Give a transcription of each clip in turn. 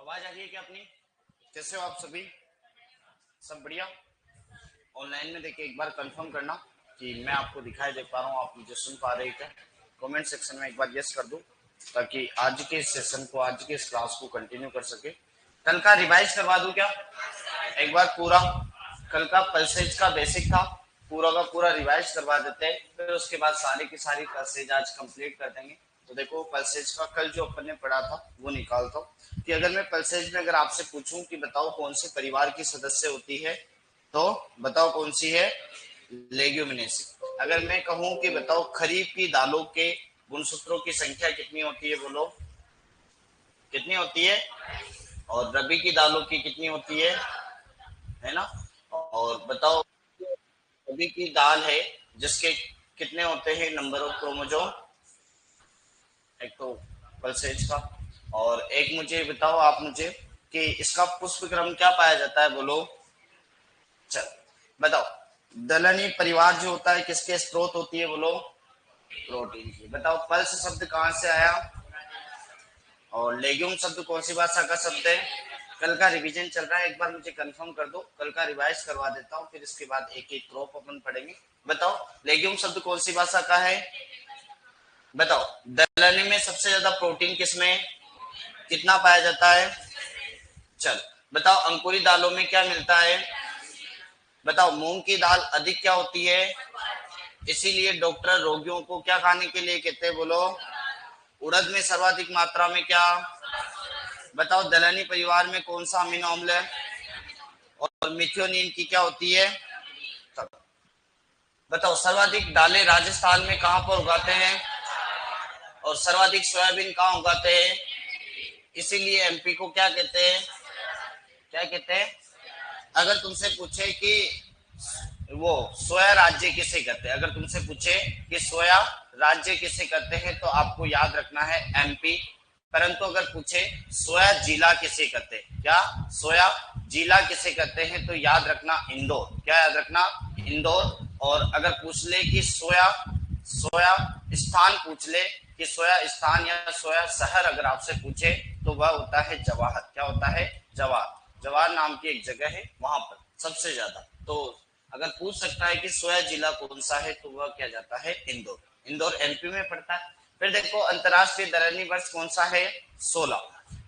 आवाज आ रही है क्या अपनी? कैसे हो आप सभी? सब बढ़िया? ऑनलाइन में देखिए एक बार कंफर्म करना कि मैं आपको दिखाई दे पा रहा हूँ, आप मुझे सुन पा रहे हैं क्या? कमेंट सेक्शन में एक बार यस कर दो ताकि आज के इस सेशन को, आज के इस क्लास को कंटिन्यू कर सके। कल का रिवाइज करवा दूं क्या एक बार पूरा? कल का पल्सेज का बेसिक था, पूरा का पूरा रिवाइज करवा देते हैं, फिर उसके बाद सारी की सारी पल्सेज आज कंप्लीट कर देंगे। तो देखो पल्सेज का कल जो अपन ने पढ़ा था वो निकालता हूँ कि अगर मैं पल्सेज में अगर आपसे पूछूं कि बताओ कौन से परिवार की सदस्य होती है, तो बताओ कौन सी है? लेग्यूमिनेसी। अगर मैं कहूं कि बताओ खरीफ की दालों के गुणसूत्रों की संख्या कितनी होती है, बोलो कितनी होती है? और रबी की दालों की कितनी होती है ना? और बताओ रबी की दाल है जिसके कितने होते हैं नंबर ऑफ क्रोमोजोम? एक तो पल्सेज का, और एक मुझे बताओ आप मुझे कि इसका पुष्प क्रम क्या पाया जाता है, बोलो। चल बताओ, दलहनी परिवार जो होता है किसके स्रोत होती है, बोलो। प्रोटीन की। बताओ पल्स शब्द कहां से आया, और लेग्यूम शब्द कौन सी भाषा का शब्द है? कल का रिवीजन चल रहा है, एक बार मुझे कंफर्म कर दो, कल का रिवाइज करवा देता हूँ, फिर इसके बाद एक एक क्रॉप अपन पढ़ेंगे। बताओ लेग्यूम शब्द कौन सी भाषा का है? बताओ दलहनी में सबसे ज्यादा प्रोटीन किसमें कितना पाया जाता है? चल बताओ अंकुरी दालों में क्या मिलता है? बताओ मूंग की दाल अधिक क्या होती है, इसीलिए डॉक्टर रोगियों को क्या खाने के लिए कहते हैं, बोलो। उड़द में सर्वाधिक मात्रा में क्या? बताओ दलहनी परिवार में कौन सा अमीनो अम्ल है, और मिथ्योनिन की क्या होती है? बताओ सर्वाधिक दालें राजस्थान में कहां पर उगाते हैं, और सर्वाधिक सोयाबीन कहां उगाते हैं, इसीलिए एमपी को क्या कहते हैं? क्या कहते हैं? अगर तुमसे पूछे कि वो सोया राज्य किसे कहते हैं, अगर तुमसे पूछे कि सोया राज्य किसे कहते हैं, तो आपको याद रखना है एमपी। परंतु अगर पूछे सोया जिला किसे कहते हैं, क्या सोया जिला किसे कहते हैं, तो याद रखना इंदौर। क्या याद रखना? इंदौर। और अगर पूछ ले कि सोया सोया स्थान पूछ ले कि सोया स्थान या सोया शहर अगर आपसे पूछे, तो वह होता है जवाहर। क्या होता है? जवाहर। जवाहर नाम की एक जगह है, वहां पर सबसे ज्यादा। तो अगर पूछ सकता है कि सोया जिला कौन सा है, तो वह क्या जाता है? इंदौर। इंदौर एमपी में पड़ता है। फिर देखो अंतरराष्ट्रीय दलहनी वर्ष कौन सा है? 16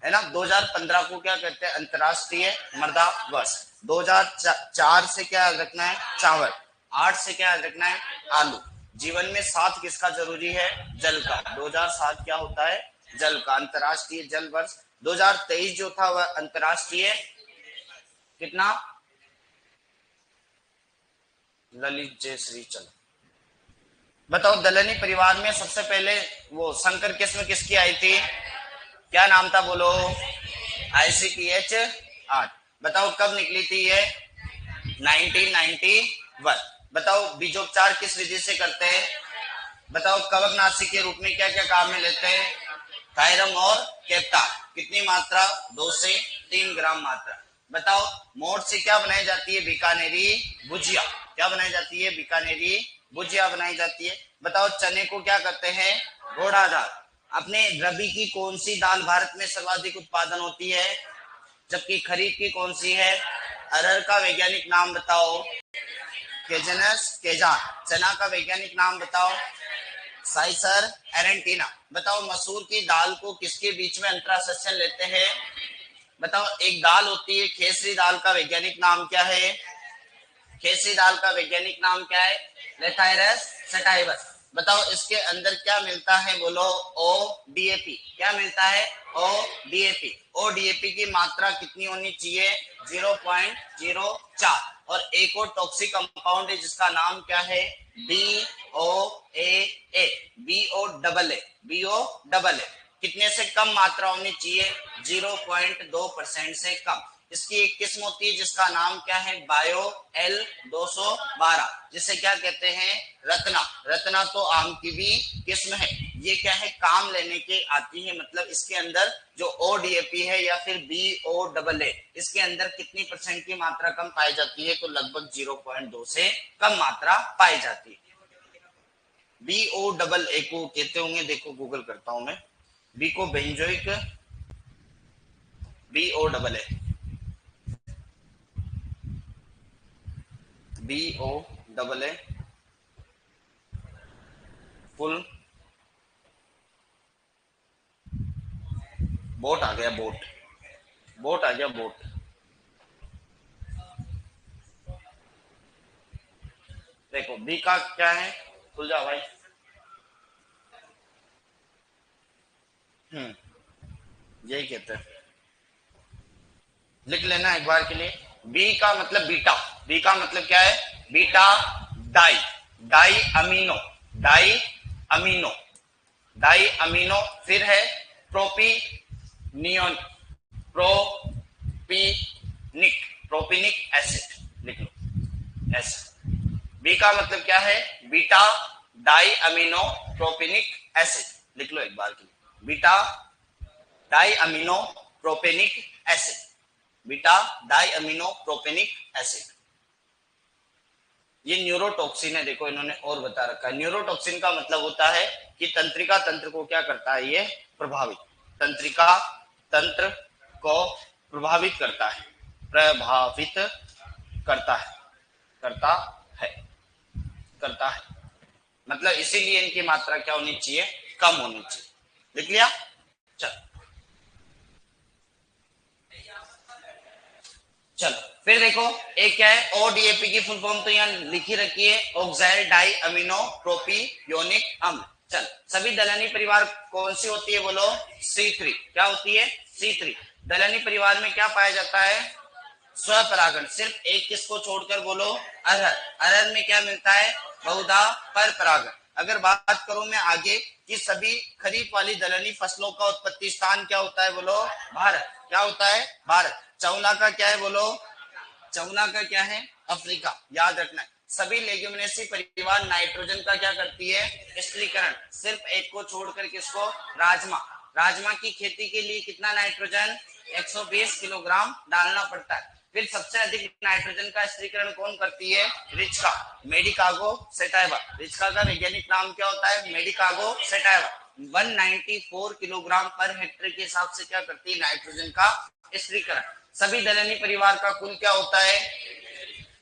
है ना। 2015 को क्या कहते हैं? अंतरराष्ट्रीय मृदा वर्ष। 2004 से क्या याद रखना है? चावल। 8 से क्या याद रखना है? आलू। जीवन में साथ किसका जरूरी है? जल का। 2007 क्या होता है? जल का। अंतरराष्ट्रीय जल वर्ष। 2023 जो था वह अंतरराष्ट्रीय कितना? ललित जय श्री चल। बताओ दलहनी परिवार में सबसे पहले वो संकर किस्म किसकी आई थी? क्या नाम था, बोलो। ICPH 8। बताओ कब निकली थी ये? 1991। बताओ बीजोपचार किस विधि से करते हैं? बताओ कवकनाशी के रूप में क्या क्या काम में लेते हैं? थायरम और कैप्टान। कितनी मात्रा? 2 से 3 ग्राम मात्रा। बताओ मोठ से क्या बनाई जाती है? बीकानेरी भुजिया। क्या बनाई जाती है? बीकानेरी भुजिया बनाई जाती है। बताओ चने को क्या करते हैं? घोड़ा दाल। अपने रबी की कौन सी दाल भारत में सर्वाधिक उत्पादन होती है, जबकि खरीफ की कौन सी है? अरहर का वैज्ञानिक नाम बताओ। केजनस केजान। चना का वैज्ञानिक नाम बताओ। साइसर एरेंटीना। बताओ मसूर की दाल को किसके बीच में अंतरा सेशन लेते हैं? बताओ एक दाल होती है खेसरी दाल का वैज्ञानिक नाम क्या है? खेसरी दाल का वैज्ञानिक नाम क्या है? लेथाइरस सटाइवस। बताओ इसके अंदर क्या मिलता है, बोलो। ODAP। क्या मिलता है? ODAP। ODAP की मात्रा कितनी होनी चाहिए? 0.04। और एक और टॉक्सिक कंपाउंड है जिसका नाम क्या है? BOAA। BOAA कितने से कम मात्रा होनी चाहिए? 0.2% से कम। इसकी एक किस्म होती है जिसका नाम क्या है? बायो L212, जिसे क्या कहते हैं? रत्ना। रत्ना तो आम की भी किस्म है। ये क्या है? काम लेने के आती है, मतलब इसके अंदर जो ODAP है या फिर BOAA, इसके अंदर कितनी % की मात्रा कम पाई जाती है? तो लगभग 0.2 से कम मात्रा पाई जाती है। BOAA को कहते होंगे, देखो गूगल करता हूं मैं। बी को benzoic BOAA, BOAA, full boat आ गया, बोट, बोट आ गया, बोट। देखो बी का क्या है, खुल जाओ भाई। यही कहते हैं, लिख लेना एक बार के लिए। बी का मतलब बीटा, बी का मतलब क्या है, beta di, di amino, di amino, di amino. फिर है प्रोपीनियन, प्रोपीनिक, प्रोपीनिक एसिड, लिख लो ऐसा। बी का मतलब क्या है, beta di amino propionic acid, लिख लो एक बार के लिए, beta di amino propionic acid, beta di amino propionic acid. ये न्यूरोटॉक्सिन है, देखो इन्होंने और बता रखा है। न्यूरोटॉक्सिन का मतलब होता है कि तंत्रिका तंत्र को क्या करता है, ये प्रभावित, तंत्रिका तंत्र को प्रभावित करता है, प्रभावित करता है, करता है, करता है। मतलब इसीलिए इनकी मात्रा क्या होनी चाहिए, कम होनी चाहिए। लिख लिया, चलो चलो फिर देखो एक क्या है, ODAP की फुल फॉर्म तो यहाँ लिखी रखी है, ऑक्साइल डाई अमीनो प्रोपियोनिक अम्ल। चल सभी दलहनी परिवार कौन सी होती है, बोलो C3। क्या होती है, C3। दलहनी परिवार में क्या पाया जाता है, स्वपरागण। सिर्फ एक किसको छोड़कर, बोलो अरहर। अरहर में क्या मिलता है, बहुधा पर परागण। अगर बात करूं मैं आगे कि सभी खरीफ वाली दलहनी फसलों का उत्पत्ति स्थान क्या होता है, बोलो भारत। क्या होता है, भारत। चौला का क्या है, बोलो चौला का क्या है, अफ्रीका। याद रखना है। सभी लेग्यूमिनेसी परिवार नाइट्रोजन का क्या करती है, स्त्रीकरण। सिर्फ एक को छोड़कर, किसको, राजमा। राजमा की खेती के लिए कितना नाइट्रोजन, 120 किलोग्राम डालना पड़ता है। फिर सबसे अधिक नाइट्रोजन का स्त्रीकरण कौन करती है, रिचका, मेडिकागो सेटाइवा। रिचका का वैज्ञानिक नाम क्या होता है, मेडिकागो सेटाइवा। 194 किलोग्राम पर हेक्टेयर के हिसाब से क्या करती है, नाइट्रोजन का स्त्रीकरण। सभी दलहनी परिवार का कुल क्या होता है,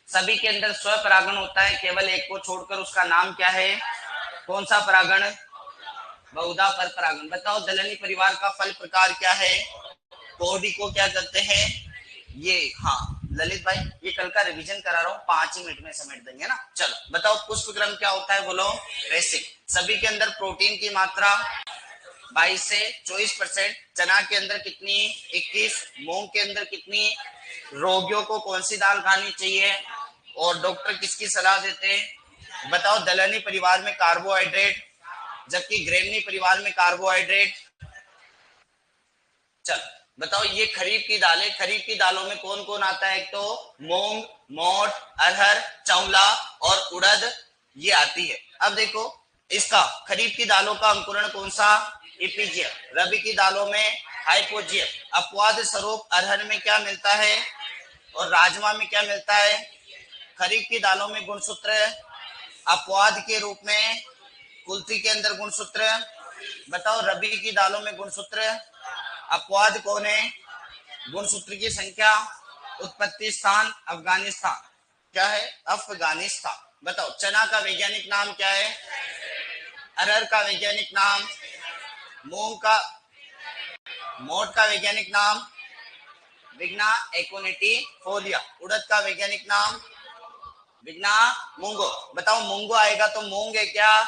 सभी के अंदर स्वपरागण होता है, केवल एक को छोड़कर, उसका नाम क्या है, कौन सा परागण, बहुधा पर परागण। बताओ दलहनी परिवार का फल प्रकार क्या है, कोडी को क्या करते हैं, ये। हाँ ललित भाई, ये कल का रिवीजन करा रहा हूँ, 5 ही मिनट में समेट देंगे ना। चलो बताओ पुष्प क्रम क्या होता है, बोलो बेसिक। सभी के अंदर प्रोटीन की मात्रा 22 से 24%। चना के अंदर कितनी, 21। मूंग के अंदर कितनी। रोगियों को कौन सी दाल खानी चाहिए और डॉक्टर किसकी सलाह देते हैं, बताओ। दलहनी परिवार में कार्बोहाइड्रेट, जबकि ग्रेनी परिवार में कार्बोहाइड्रेट। चल बताओ ये खरीफ की दालें, खरीफ की दालों में कौन कौन आता है, एक तो मूंग, मोट, अरहर, चौला और उड़द, ये आती है। अब देखो इसका खरीफ की दालों का अंकुरण कौन सा, इपीजिया। रबी की दालों में हाइपोजिया। अपवाद स्वरूप अरहर में क्या मिलता है और राजमा में क्या मिलता है, खरीफ की दालों में गुणसूत्र, अपवाद के रूप में कुल्थी के अंदर गुणसूत्र। बताओ रबी की दालों में गुणसूत्र, अपवाद कौन है, गुणसूत्र की संख्या, उत्पत्ति स्थान अफगानिस्तान। क्या है, अफगानिस्तान। बताओ चना का वैज्ञानिक नाम क्या है, अरहर का वैज्ञानिक नाम, मूंग का, मोट का वैज्ञानिक नाम विग्ना एकोनिटिफोलिया। उड़द का वैज्ञानिक नाम विग्ना मूंगो। बताओ मूंगो आएगा तो मूंग है क्या,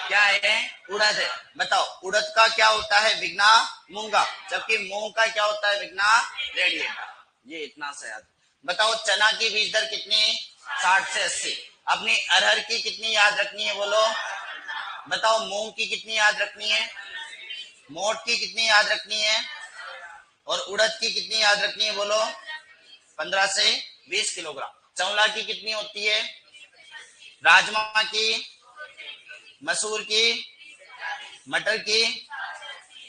क्या है, उड़द है। बताओ उड़द का क्या होता है, विग्ना मूंगा, जबकि मूंग का क्या होता है, विग्ना रेडिएटा। ये इतना सा याद। बताओ चना की बीज दर कितनी, 60 से 80। अपनी अरहर की कितनी याद रखनी है, बोलो। बताओ मूंग की कितनी याद रखनी है, मोट की कितनी याद रखनी है और उड़द की कितनी याद रखनी है, बोलो। 15 से 20 किलोग्राम। चौला की कितनी होती है, राजमा की, मसूर की, मटर की।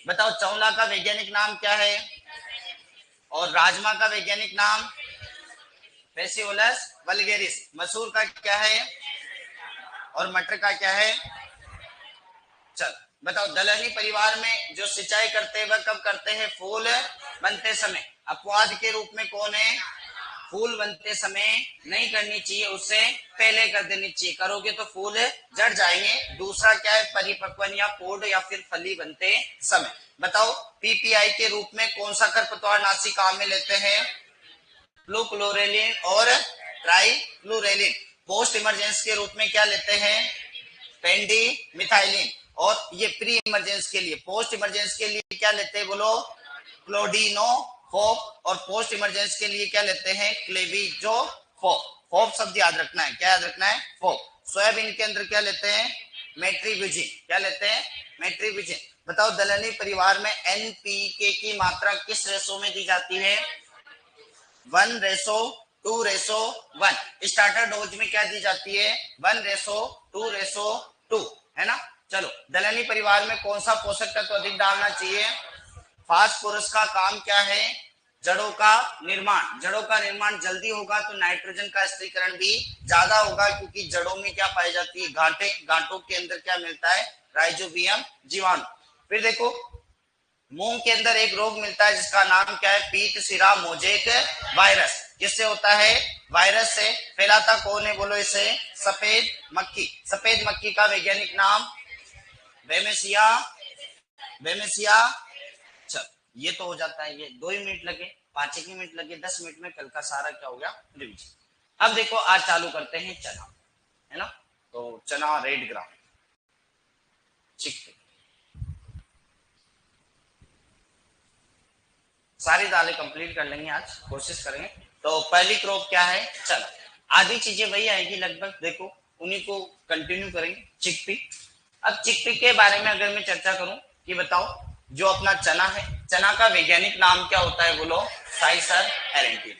बताओ चौला का वैज्ञानिक नाम क्या है और राजमा का वैज्ञानिक नाम पेसियोलस वल्गेरिस। मसूर का क्या है और मटर का क्या है। चल बताओ दलहनी परिवार में जो सिंचाई करते हैं वह कब करते हैं, फूल बनते समय। अपवाद के रूप में कौन है? फूल बनते समय नहीं करनी चाहिए, उससे पहले कर देनी चाहिए, करोगे तो फूल झड़ जाएंगे। दूसरा क्या है? परिपक्वन या पोड या फिर फली बनते समय। बताओ पीपीआई के रूप में कौन सा खरपतवारनाशी काम में लेते हैं? फ्लूक्लोरेलिन और ट्राइक्लोरेलिन। पोस्ट इमरजेंसी के रूप में क्या लेते हैं? पेंडिमिथाइलिन। और ये प्री इमरजेंसी के लिए, पोस्ट इमरजेंसी के लिए क्या लेते हैं बोलो? क्लोडिनोफॉप। और पोस्ट इमरजेंसी के लिए क्या लेते हैं? क्लेविजोफॉप। फॉप शब्द याद रखना है, क्या याद रखना है? फॉप। सोयाबीन के अंदर क्या लेते हैं? मेट्रीब्यूजिन। क्या लेते हैं? मेट्रीब्यूजिन। बताओ दलहनी परिवार में एनपीके की मात्रा किस रेशो में दी जाती है? 1:2:1। स्टार्टर डोज में क्या दी जाती है? 1:2:2, है ना। चलो दलहनी परिवार में कौन सा पोषक तत्व अधिक डालना चाहिए? फास्फोरस का काम क्या है? जड़ों का निर्माण। जड़ों का निर्माण जल्दी होगा तो नाइट्रोजन का स्थिरीकरण भी ज्यादा होगा, क्योंकि जड़ों में क्या पाई जाती है? गांठे। गांठों के अंदर क्या मिलता है? राइजोबियम जीवाणु। फिर देखो मूंग के अंदर एक रोग मिलता है जिसका नाम क्या है? पीत सिरा मोजेक वायरस। किससे होता है? वायरस से। फैलाता कौन है बोलो इसे? सफेद मक्खी। सफेद मक्खी का वैज्ञानिक नाम? बेमेसिया। बेमेसिया। चल ये तो हो जाता है, ये 2 ही मिनट लगे, 5 ही मिनट लगे, 10 मिनट में कल का सारा क्या हो गया? रिवीजन। अब देखो आज चालू करते हैं चना, है ना। तो चना रेड ग्राम, चिकपी, सारी दालें कंप्लीट कर लेंगे आज, कोशिश करेंगे। तो पहली क्रॉप क्या है? चना। आधी चीजें वही आएगी लगभग, देखो उन्हीं को कंटिन्यू करेंगे। चिकपी। अब चिकपी के बारे में अगर मैं चर्चा करूं कि बताओ जो अपना चना है, चना का वैज्ञानिक नाम क्या होता है बोलो? साइसर एरेंटिना।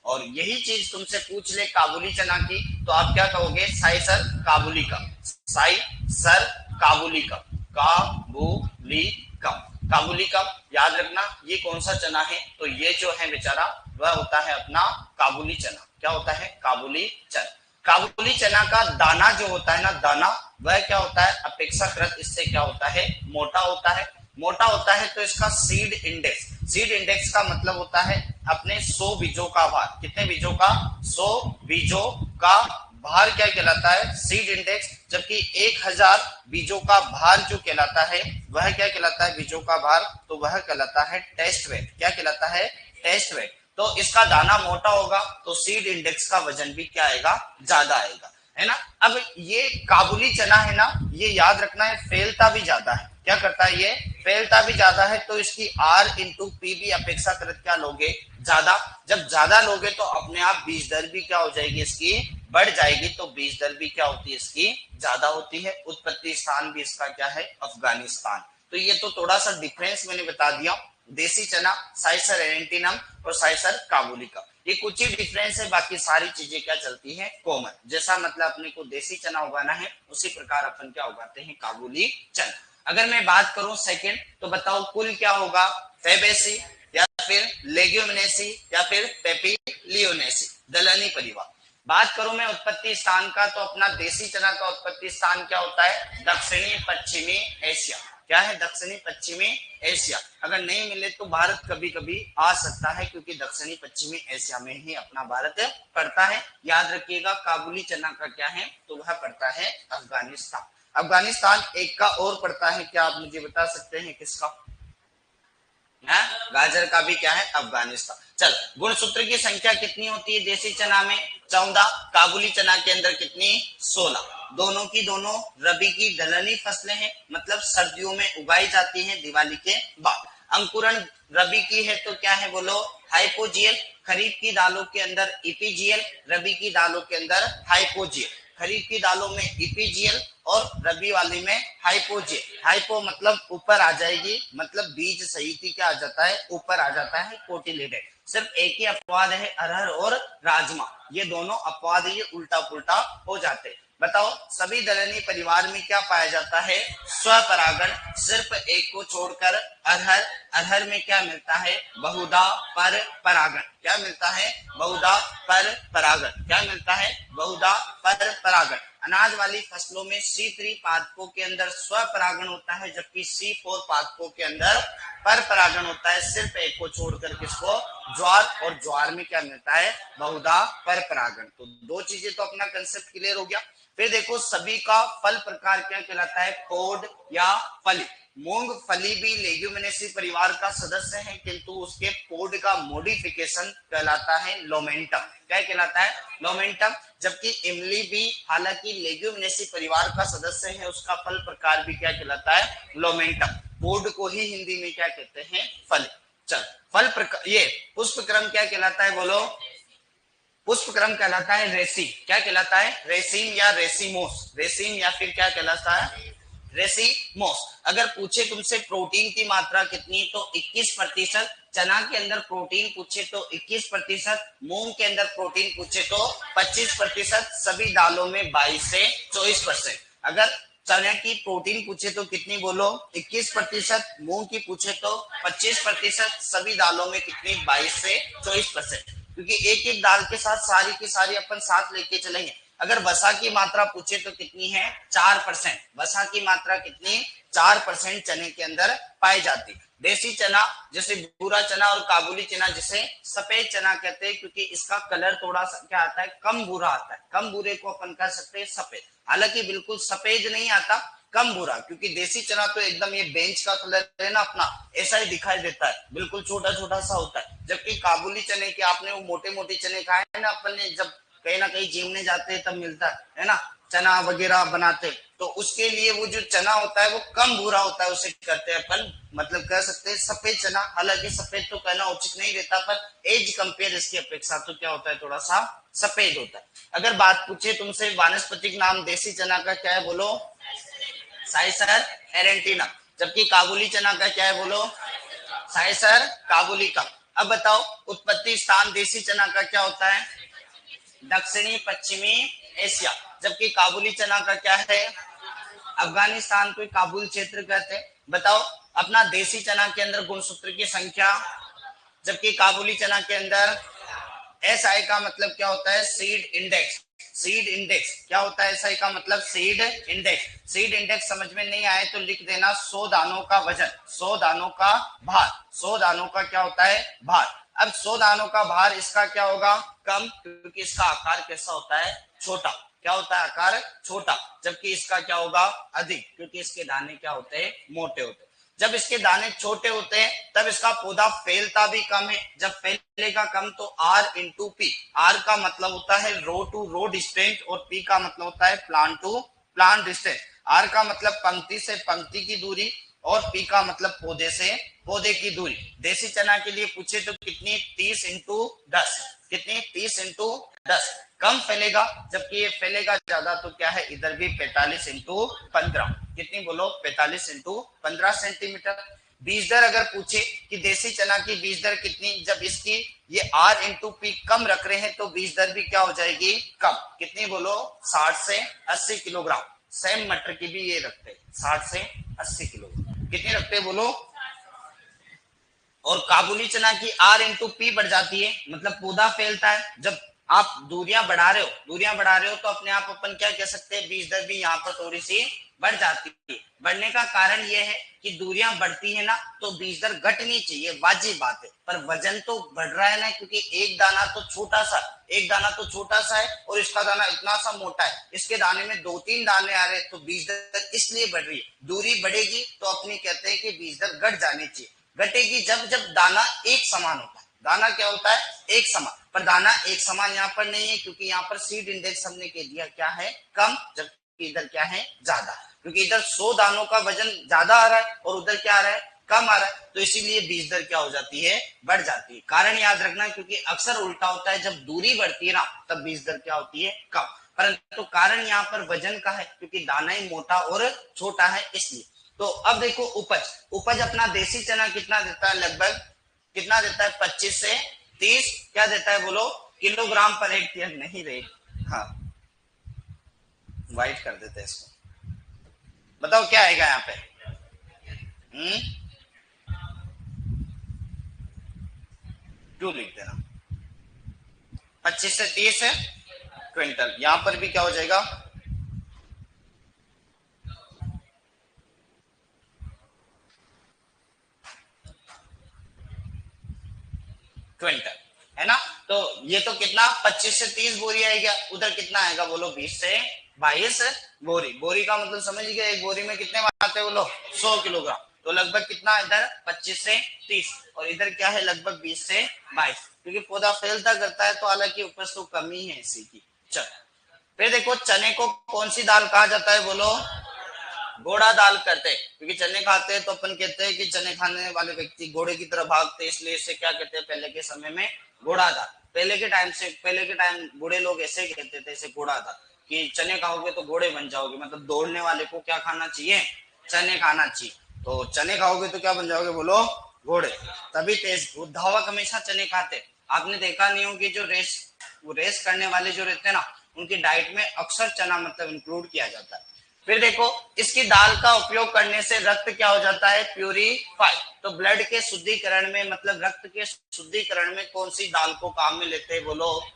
और यही चीज तुमसे पूछ ले काबुली चना की, तो आप क्या कहोगे? साइसर काबुली का। साइसर काबुली का, काबुली का, काबुली का। याद रखना ये कौन सा चना है? तो ये जो है बेचारा वह होता है अपना काबुली चना। क्या होता है? काबुली चना। काबुली चना का दाना जो होता है ना, दाना, वह क्या होता है? अपेक्षाकृत इससे क्या होता है? मोटा होता है। मोटा होता है तो इसका सीड इंडेक्स, सीड इंडेक्स का मतलब होता है अपने 100 बीजों का भार। कितने बीजों का? 100 बीजों का भार क्या कहलाता है? Seed index. जबकि 1000 बीजों का भार जो कहलाता है वह क्या कहलाता है? बीजों का भार, तो वह कहलाता है टेस्ट वेट। क्या कहलाता है? Test weight. तो इसका दाना मोटा होगा तो सीड इंडेक्स का वजन भी क्या आएगा? ज्यादा आएगा, है ना। अब ये काबुली चना है ना, ये याद रखना है फैलता भी ज्यादा है। क्या करता है? ये फैलता भी ज्यादा है, तो इसकी R इंटू पी भी अपेक्षाकृत क्या लोगे? ज्यादा। जब ज्यादा लोगे तो अपने आप बीज दर भी क्या हो जाएगी? इसकी बढ़ जाएगी। तो बीज दर भी क्या होती है? इसकी ज्यादा होती है। उत्पत्ति स्थान भी इसका क्या है? अफगानिस्तान। तो ये तो थोड़ा सा डिफरेंस मैंने बता दिया। देसी चना, साइसर एरेंटिनम और साइसर काबुली का, ये कुछ ही डिफरेंस है, बाकी सारी चीजें क्या चलती हैं? कॉमन। जैसा मतलब अपने को देसी चना उगाना है उसी प्रकार अपन क्या उगाते हैं? काबुली चना। अगर मैं बात करूं सेकंड, तो बताओ कुल क्या होगा? फेबेसी या फिर लेग्यूमिनेसी या फिर पेपिलियोनेसी, दलहनी परिवार। बात करूं मैं उत्पत्ति स्थान का, तो अपना देसी चना का उत्पत्ति स्थान क्या होता है? दक्षिणी पश्चिमी एशिया। क्या है? दक्षिणी पश्चिमी एशिया। अगर नहीं मिले तो भारत कभी कभी आ सकता है, क्योंकि दक्षिणी पश्चिमी एशिया में ही अपना भारत पड़ता है। याद रखिएगा काबुली चना का क्या है? तो वह पड़ता है अफगानिस्तान। अफगानिस्तान एक का और पड़ता है, क्या आप मुझे बता सकते हैं किसका? है गाजर का भी क्या है? अफगानिस्तान। चल गुणसूत्र की संख्या कितनी होती है देसी चना में? 14। काबुली चना के अंदर कितनी? 16। दोनों की दोनों रबी की दलहनी फसलें हैं, मतलब सर्दियों में उगाई जाती हैं दिवाली के बाद। अंकुरण रबी की है तो क्या है बोलो? हाइपोजियल। खरीफ की दालों के अंदर इपीजियल, रबी की दालों के अंदर हाइपोजियल। खरीफ की दालों में इपीजियल और रबी वाली में हाइपोजियल। हाइपो मतलब ऊपर आ जाएगी, मतलब बीज सही थी क्या आ जाता है? ऊपर आ जाता है, कोटिलेटेड। सिर्फ एक ही अपवाद है अरहर और राजमा, ये दोनों अपवाद ये उल्टा पुल्टा हो जाते हैं। बताओ सभी दलहनी परिवार में क्या पाया जाता है? स्वपरागण। सिर्फ एक को छोड़कर अरहर, अरहर में क्या मिलता है? बहुधा पर परागण। क्या मिलता है? बहुधा पर परागण। क्या मिलता है? बहुधा पर परागण। अनाज वाली फसलों में C3 पादपों के अंदर स्वपरागण होता है, जबकि C4 पादपों के अंदर पर परागण होता है, सिर्फ एक को छोड़कर। किसको? ज्वार। और ज्वार में क्या मिलता है? बहुधा पर परागण। तो दो चीजें तो अपना कंसेप्ट क्लियर हो गया। फिर देखो सभी का फल प्रकार क्या कहलाता है? पोड या फली। मूंगफली भी लेग्यूमिनेसी परिवार का सदस्य है, किंतु उसके पोड का मॉडिफिकेशन कहलाता है लोमेंटम। क्या कहलाता है? लोमेंटम। जबकि इमली भी हालांकि लेग्यूमिनेसी परिवार का सदस्य है, उसका फल प्रकार भी क्या कहलाता है? लोमेंटम। पोड को ही हिंदी में क्या कहते हैं? फली। चल, फल प्रकार, ये पुष्प क्रम क्या कहलाता है? बोलो। पुष्प क्रम कहलाता है रेसिम। क्या कहलाता है? रेसिम या रेसिमोस। रेसिम या फिर क्या कहलाता है? रेसिमोस। अगर पूछे तुमसे प्रोटीन की मात्रा कितनी, तो 21%। चना के अंदर प्रोटीन पूछे तो 21%। मूंग के अंदर प्रोटीन पूछे तो 25%। सभी दालों में 22 से 24%। अगर चने की प्रोटीन पूछे तो कितनी? बोलो। 21%। मूंग की पूछे तो 25%। सभी दालों में कितनी? 22 से 24%। क्योंकि एक एक दाल के साथ सारी की सारी अपन साथ लेके चलेंगे। अगर वसा की मात्रा पूछे तो कितनी है? 4%। वसा की मात्रा कितनी? 4% चने के अंदर पाई जाती। देसी चना जैसे भूरा चना और काबुली चना जिसे सफेद चना कहते हैं, क्योंकि इसका कलर थोड़ा सा क्या आता है? कम भूरा आता है। कम भूरे को अपन कह सकते हैं सफेद। हालांकि बिल्कुल सफेद नहीं आता, कम भूरा। क्योंकि देसी चना तो एकदम ये बेंच का कलर है ना अपना, ऐसा ही दिखाई देता है, बिल्कुल छोटा छोटा सा होता है। जबकि काबुली चने के आपने वो मोटे मोटे चने खाए हैं ना अपन ने, जब कहीं ना कहीं जिम में जाते हैं तब मिलता है ना, चना वगैरह बनाते, तो उसके लिए वो जो चना होता है वो कम भूरा होता है, उसे करते हैं अपन मतलब कह सकते हैं सफेद चना। हालांकि सफेद तो कहना उचित नहीं रहता, पर एज कंपेयर इसकी अपेक्षा तो क्या होता है? थोड़ा सा सफेद होता है। अगर बात पूछे तुमसे वानस्पतिक नाम देसी चना का क्या है? बोलो। साइसर एरेंटिना। जबकि काबुली चना का क्या है? बोलो। साइसर काबुली का। अब बताओ उत्पत्ति स्थान देसी चना का क्या होता है? दक्षिणी पश्चिमी एशिया। जबकि काबुली चना का क्या है? अफगानिस्तान को काबुल क्षेत्र कहते हैं। बताओ अपना देसी चना के अंदर गुणसूत्र की संख्या, जबकि काबुली चना के अंदर SI का मतलब क्या होता है? Seed index. सीड इंडेक्स क्या होता है? SI का मतलब सीड इंडेक्स। सीड इंडेक्स समझ में नहीं आए तो लिख देना 100 दानों का वजन, 100 दानों का भार। 100 दानों का क्या होता है? भार। अब 100 दानों का भार इसका क्या होगा? कम, क्योंकि इसका आकार कैसा होता है? छोटा। क्या होता है? आकार छोटा। जबकि इसका क्या होगा? अधिक, क्योंकि इसके दाने क्या होते हैं? मोटे होते हैं। जब इसके दाने छोटे होते हैं तब इसका पौधा फैलता भी कम है। जब फैलेगा कम तो R इंटू पी। R का मतलब होता है रो टू रो डिस्टेंस और P का मतलब होता है plant to plant distance. R का मतलब पंक्ति से पंक्ति की दूरी और P का मतलब पौधे से पौधे की दूरी। देसी चना के लिए पूछे तो कितनी? 30 इंटू 10। कितनी? 30 इंटू 10। कम फैलेगा, जबकि ये फैलेगा ज्यादा तो क्या है? इधर भी 45 इंटू 15। कितनी? बोलो। 45 इंटू 15 सेंटीमीटर। बीज दर अगर पूछे कि देसी चना की बीज दर कितनी, जब इसकी ये R इंटू पी कम रख रहे हैं तो बीज दर भी क्या हो जाएगी? कम। कितनी? बोलो। 60 से 80 किलोग्राम। सेम मटर की भी ये रखते हैं 60 से 80 किलोग्राम। कितनी रखते हैं? बोलो। और काबुली चना की R इंटू पी बढ़ जाती है, मतलब पौधा फैलता है। जब आप दूरियां बढ़ा रहे हो, दूरियां बढ़ा रहे हो तो अपने आप अपन क्या कह सकते हैं? बीज दर भी यहाँ पर थोड़ी सी बढ़ जाती है। बढ़ने का कारण यह है कि दूरियां बढ़ती है ना, तो बीज दर घटनी चाहिए, वाजिब बात है। पर वजन तो बढ़ रहा है ना, क्योंकि एक दाना तो छोटा सा, एक दाना तो छोटा सा है और इसका दाना इतना सा मोटा है। इसके दाने में 2-3 दाने आ रहे हैं, तो बीज दर इसलिए बढ़ रही है। दूरी बढ़ेगी तो अपनी कहते हैं कि बीज दर घट जानी चाहिए। घटेगी जब जब दाना एक समान होता है। दाना क्या होता है? एक समान। पर दाना एक समान यहाँ पर नहीं है, क्योंकि यहाँ पर सीड इंडेक्स हमने कह दिया क्या है? कम। जबकि इधर क्या है? ज्यादा। क्योंकि इधर 100 दानों का वजन ज्यादा आ रहा है और उधर क्या आ रहा है? कम आ रहा है। तो इसीलिए बीज दर क्या हो जाती है? बढ़ जाती है। कारण याद रखना, क्योंकि अक्सर उल्टा होता है, जब दूरी बढ़ती है ना तब बीज दर क्या होती है? कम। परंतु कारण यहाँ पर वजन का है, क्योंकि दाना ही मोटा और छोटा है इसलिए। तो अब देखो उपज। उपज अपना देसी चना कितना देता है? लगभग कितना देता है? 25 से 30 क्या देता है? बोलो। किलोग्राम पर हेक्टेयर नहीं रहे। हाँ, वाइट कर देते हैं इसको। बताओ क्या आएगा यहाँ पे? टू लिख देना। 25 से 30 है क्विंटल। यहां पर भी क्या हो जाएगा, क्विंटल, है ना। तो ये तो कितना 25 से 30 बोरी आएगा, उधर कितना आएगा बोलो 20 से 22 बोरी। बोरी का मतलब समझ गए, एक बोरी में कितने आते हैं बोलो 100 किलोग्राम। तो लगभग कितना इधर 25 से 30 और इधर क्या है लगभग 20 से 22, क्योंकि पौधा फैलता करता है तो हालांकि उपज तो कमी है इसी की। चल फिर देखो चने को कौन सी दाल कहा जाता है बोलो, घोड़ा दाल कहते हैं, क्योंकि चने खाते हैं तो अपन कहते हैं कि चने खाने वाले व्यक्ति घोड़े की तरह भागते हैं, इसलिए इसे क्या कहते हैं पहले के समय में घोड़ा दाल। पहले के टाइम बूढ़े लोग ऐसे कहते थे इसे घोड़ा दाल, कि चने खाओगे तो घोड़े बन जाओगे, मतलब दौड़ने वाले को क्या खाना चाहिए, चने खाना चाहिए। तो चने खाओगे तो क्या बन जाओगे बोलो, घोड़े। तभी तेज धावक हमेशा चने खाते। आपने देखा नहीं हो कि जो रेस करने वाले जो रहते हैं ना, उनकी डाइट में अक्सर चना मतलब इंक्लूड किया जाता है। फिर देखो इसकी दाल का उपयोग करने से रक्त क्या हो जाता है, प्यूरिफाई। तो ब्लड के शुद्धिकरण में मतलब रक्त के शुद्धिकरण में कौन सी दाल को काम में लेते हैं बोलो,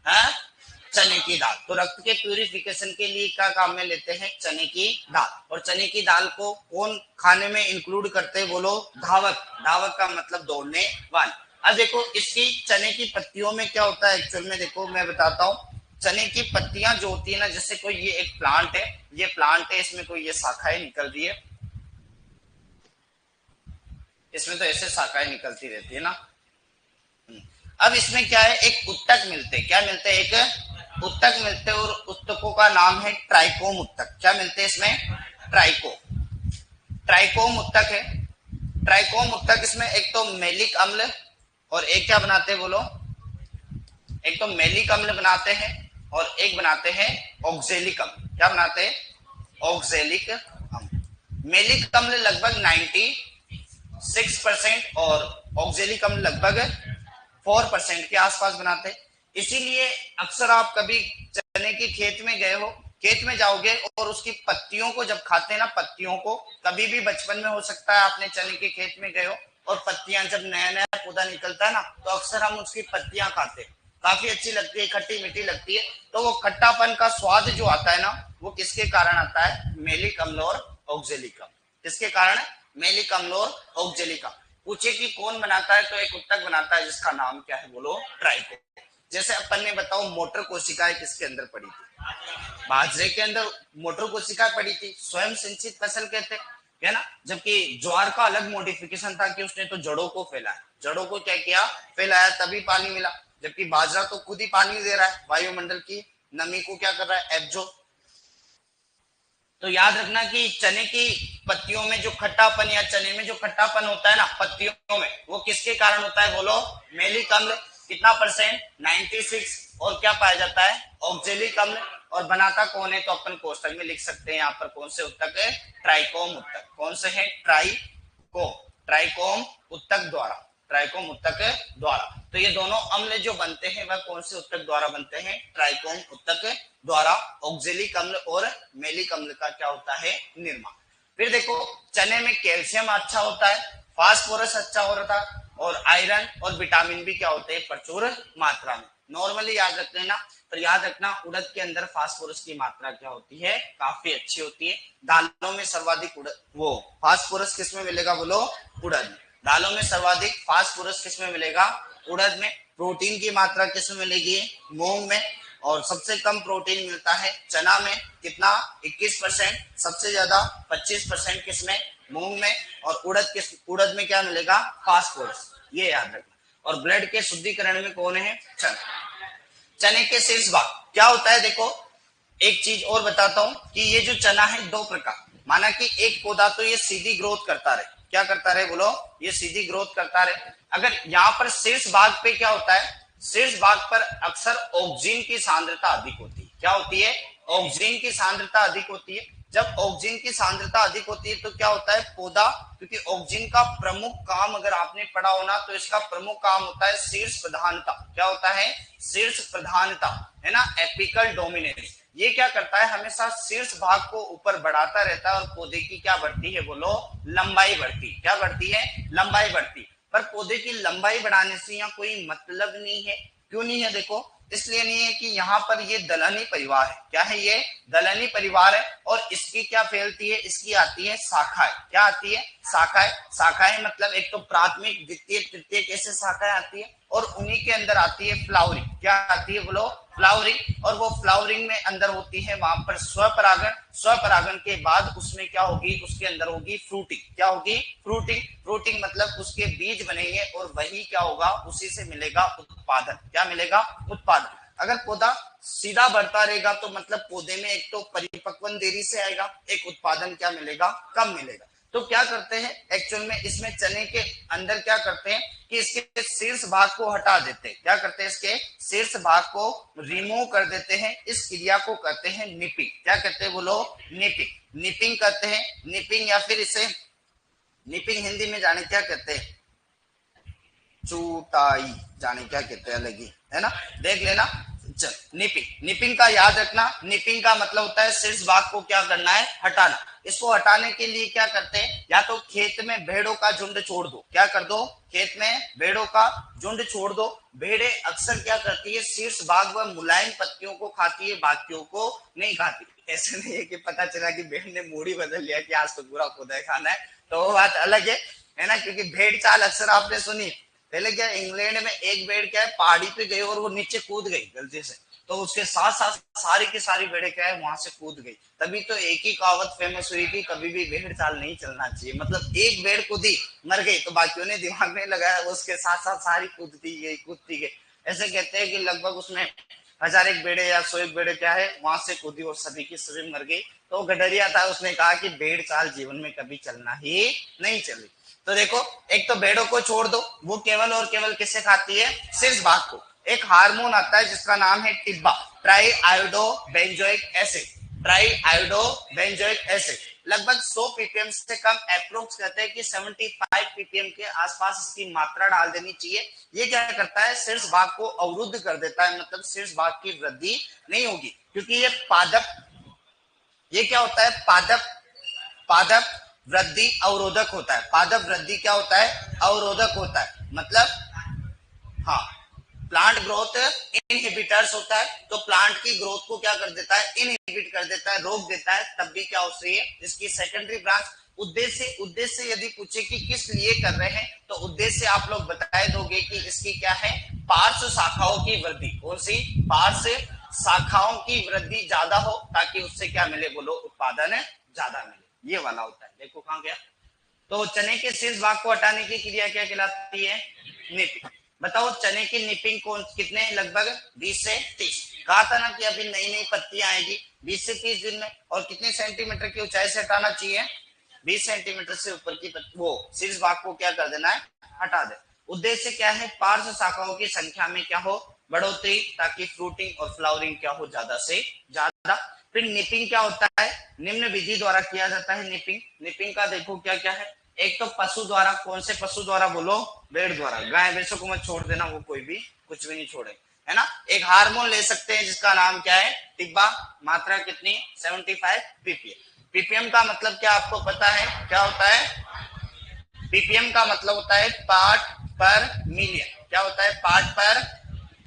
है चने की दाल। तो रक्त के प्यूरिफिकेशन के लिए क्या काम में लेते हैं, चने की दाल। और चने की दाल को कौन खाने में इंक्लूड करते हैं बोलो, धावक। धावक का मतलब दौड़ने वाले। अब देखो इसकी चने की पत्तियों में क्या होता है एक्चुअल में, देखो मैं बताता हूँ। चने की पत्तियां जो होती है ना, जैसे कोई ये एक प्लांट है, ये प्लांट है, इसमें कोई ये शाखाएं निकल रही है, इसमें तो ऐसे शाखाएं निकलती रहती है ना। अब इसमें क्या है, एक उत्तक मिलते, क्या मिलते हैं, एक उत्तक मिलते हैं, और उत्तकों का नाम है ट्राइकोम उत्तक। क्या मिलते हैं इसमें, ट्राइकोम उत्तक है। ट्राइकोम उत्तक इसमें एक तो मेलिक अम्ल और एक क्या बनाते हैं बोलो, एक तो मेलिक अम्ल बनाते हैं और एक बनाते हैं ऑक्जेलिक अम्ल। क्या बनाते हैं, ऑक्जेलिक अम्ल। मेलिक अम्ल लगभग 96% और ऑक्जेलिक अम्ल लगभग 4% के आसपास बनाते हैं। इसीलिए अक्सर आप कभी चने के खेत में गए हो, खेत में जाओगे और उसकी पत्तियों को जब खाते हैं ना, पत्तियों को कभी भी बचपन में हो सकता है आपने चने के खेत में गए हो और पत्तियां जब नया नया पौधा निकलता है ना, तो अक्सर हम उसकी पत्तियां खाते हैं, काफी अच्छी लगती है, खट्टी मीठी लगती है। तो वो खट्टापन का स्वाद जो आता है ना, वो किसके कारण आता है, मेलिक अम्ल और ऑक्जेलिक अम्ल। किसके कारण, मेलिक अम्ल और ऑक्जेलिक अम्ल। पूछे कि कौन बनाता है, तो एक उत्तक बनाता है जिसका नाम क्या है बोलो, ट्राइको। जैसे अपन ने बताओ मोटर कोशिकाएं किसके अंदर पड़ी थी, बाजरे के अंदर मोटर कोशिकाएं पड़ी थी, स्वयं सिंचित फसल कहते है ना। जबकि ज्वार का अलग मॉडिफिकेशन था कि उसने तो जड़ों को फैलाया, जड़ों को क्या किया, फैलाया, तभी पानी मिला। जबकि बाजरा तो खुद ही पानी दे रहा है, वायुमंडल की नमी को क्या कर रहा है, एब्जॉर्ब। तो याद रखना कि चने की पत्तियों में जो खट्टापन या चने में जो खट्टापन होता है ना पत्तियों में, वो किसके कारण होता है बोलो, मेलिक अम्ल। कितना परसेंट, 96। और क्या पाया जाता है, ऑक्जेलिक अम्ल। और बनाता कौन है, तो अपन कोष्टक में लिख सकते हैं यहाँ पर कौन से उत्तक है, ट्राइकोम उत्तक। कौन से है, ट्राइकोम, ट्राइकोम उत्तक द्वारा, ट्राइकोम उत्तक द्वारा। तो ये दोनों अम्ल जो बनते हैं वह कौन से उत्तक द्वारा बनते हैं, ट्राइकोम उत्तक द्वारा। ऑक्जेलिक अम्ल और मेलिक अम्ल का क्या होता है, निर्माण। फिर देखो चने में कैल्शियम अच्छा होता है, फास्फोरस अच्छा होता है, और आयरन और विटामिन भी क्या होते हैं, प्रचुर मात्रा में। नॉर्मली याद रखते हैं ना, पर याद रखना उड़द के अंदर फास्फोरस की मात्रा क्या होती है, काफी अच्छी होती है। दालों में सर्वाधिक वो फास्फोरस किसमें मिलेगा बोलो, उड़द में। दालों में सर्वाधिक फास्फोरस किसमें मिलेगा, उड़द में। प्रोटीन की मात्रा किसमें मिलेगी, मूंग में। और सबसे कम प्रोटीन मिलता है चना में, कितना 21%। सबसे ज्यादा 25% किसमें, मूंग में। और उड़द में क्या मिलेगा, फास्फोरस, ये याद रखना। और ब्लड के शुद्धिकरण में कौन है, चना। चने के शीर्ष भाग क्या होता है, देखो एक चीज और बताता हूं कि ये जो चना है दो प्रकार, माना कि एक पौधा तो ये सीधी ग्रोथ करता रहे, क्या करता रहे बोलो, ये सीधी ग्रोथ करता रहे। अगर यहाँ पर शीर्ष भाग पे क्या होता है, शीर्ष भाग पर अक्सर ऑक्सीजन की सांद्रता अधिक होती है। क्या होती है, ऑक्सीजन की सांद्रता अधिक होती है। जब ऑक्सीजन की सांद्रता अधिक होती है तो क्या होता है, पौधा, क्योंकि ऑक्सीजन का प्रमुख काम अगर आपने पढ़ा हो ना, तो इसका प्रमुख काम होता है शीर्ष प्रधानता। क्या होता है, शीर्ष प्रधानता, है ना, एपिकल डोमिनेंस। ये क्या करता है, हमेशा शीर्ष भाग को ऊपर बढ़ाता रहता है और पौधे की क्या बढ़ती है बोलो, लंबाई बढ़ती। क्या बढ़ती है, लंबाई बढ़ती। पर पौधे की लंबाई बढ़ाने से यहाँ कोई मतलब नहीं है। क्यों नहीं है, देखो इसलिए नहीं है कि यहाँ पर ये दलहनी परिवार है। क्या है ये? दलहनी परिवार है। और इसकी क्या फैलती है? इसकी आती है शाखाएं। क्या आती है? शाखाएं। शाखाएं मतलब एक तो प्राथमिक, द्वितीय, तृतीय कैसे शाखाएं आती है, और उन्हीं के अंदर आती है फ्लावरिंग। क्या आती है बोलो? फ्लावरिंग। और वो फ्लावरिंग में अंदर होती है वहां पर स्वपरागण। स्वपरागण के बाद उसमें क्या होगी? उसके अंदर होगी फ्रूटिंग। क्या होगी? फ्रूटिंग। फ्रूटिंग मतलब उसके बीज बनेंगे और वही क्या होगा? उसी से मिलेगा उत्पादन। क्या मिलेगा? उत्पादन। अगर पौधा सीधा बढ़ता रहेगा तो मतलब पौधे में एक तो परिपक्वन देरी से आएगा, एक उत्पादन क्या मिलेगा? कम मिलेगा। तो क्या करते हैं एक्चुअल में इसमें चने के अंदर क्या करते हैं कि इसके शीर्ष भाग को हटा देते हैं। क्या करते हैं? इसके शीर्ष भाग को रिमूव कर देते हैं। इस क्रिया को करते हैं निपिंग। क्या कहते हैं बोलो? निपिंग। निपिंग करते हैं। निपिंग या फिर इसे निपिंग हिंदी में जाने क्या कहते हैं? चुटाई। जाने क्या कहते हैं अलग ही, है ना? देख लेना। चल, निपिंग। निपिंग का याद रखना। निपिंग का मतलब होता है शीर्ष भाग को क्या करना है? हटाना। इसको हटाने के लिए क्या करते हैं? या तो खेत में भेड़ों का झुंड छोड़ दो। क्या कर दो? खेत में भेड़ों का झुंड छोड़ दो। भेड़े अक्सर क्या करती है? शीर्ष भाग व मुलायम पत्तियों को खाती है, बाकियों को नहीं खाती। ऐसे नहीं है कि पता चला कि भेड़ ने मूडी बदल लिया कि आज तो पूरा खुदा खाना है, तो वो बात अलग है ना? क्योंकि भेड़ चाल अक्सर आपने सुनी। पहले क्या इंग्लैंड में एक भेड़ क्या है? पहाड़ी पे गई और वो नीचे कूद गई गलती से, तो उसके साथ साथ सारी की सारी भेड़ें क्या है? वहां से कूद गई। तभी तो एक ही कहावत फेमस हुई कि कभी भी भेड़ चाल नहीं चलना चाहिए। मतलब एक भेड़ कूदी, मर गई, तो बाकियों ने दिमाग नहीं लगाया, उसके साथ साथ सारी कूदती गई। ऐसे कहते हैं कि लगभग उसमें 1000 एक भेड़े या 100 एक भेड़े क्या है वहां से कूदी और सभी की सभी मर गई। तो गडरिया था, उसने कहा कि भेड़ चाल जीवन में कभी चलना ही नहीं चली। तो देखो, एक तो भेड़ों को छोड़ दो, वो केवल और केवल किसे खाती है? शीर्ष भाग को। एक हार्मोन आता है जिसका नाम है Tibba, try iodo benzoic acid. Try iodo benzoic acid लगभग 100 पीपीएम से कम, अप्रोक्स कहते हैं कि 75 पीपीएम के आसपास इसकी मात्रा डाल देनी चाहिए। ये क्या करता है? शीर्ष भाग को अवरुद्ध कर देता है, मतलब शीर्ष भाग की वृद्धि नहीं होगी, क्योंकि ये पादप, ये क्या होता है? पादप, पादप वृद्धि अवरोधक होता है। पादप वृद्धि क्या होता है? अवरोधक होता है। मतलब हाँ, प्लांट ग्रोथ इनहिबिटर्स होता है। तो प्लांट की ग्रोथ को क्या कर देता है? इनहिबिट कर देता है, रोक देता है। तब भी क्या हो रही है? इसकी सेकेंडरी ब्रांच। उद्देश्य यदि पूछे कि किस लिए कर रहे हैं, तो उद्देश्य आप लोग बता दोगे कि इसकी क्या है? पार्श्व शाखाओं की वृद्धि। कौन सी? पार्श्व शाखाओं की वृद्धि ज्यादा हो, ताकि उससे क्या मिले बोलो? उत्पादन ज्यादा मिले। ये वाला होता है। देखो कहां गया? तो चने के शीर्ष भाग को हटाने की क्रिया क्या कहलाती है? निपिंग। बताओ चने की निपिंग कौन कितने? लगभग 20 से 30। कहा था ना कि अभी नई नई पत्तियां आएगी 20 से 30 दिन में। और कितने सेंटीमीटर की ऊंचाई से हटाना चाहिए? 20 सेंटीमीटर से ऊपर की वो शीर्ष भाग को क्या कर देना है? हटा दे। उद्देश्य क्या है? पार्श्व शाखाओं की संख्या में क्या हो? बढ़ोतरी, ताकि फ्रूटिंग और फ्लावरिंग क्या हो? ज्यादा से ज्यादा। फिर निपिंग क्या होता है? निम्न विधि द्वारा किया जाता है निपिंग। निपिंग का देखो क्या क्या है? एक तो पशु द्वारा। कौन से पशु द्वारा बोलो? भेड़ द्वारा। गाय भैंसों को मत छोड़ देना, वो कोई भी कुछ भी नहीं छोड़े, है ना? एक हार्मोन ले सकते हैं जिसका नाम क्या है? टिब्बा। मात्रा कितनी? 75 पीपीएम। पीपीएम का मतलब क्या आपको पता है? क्या होता है? पीपीएम का मतलब होता है पार्ट पर मिलियन। क्या होता है? पार्ट पर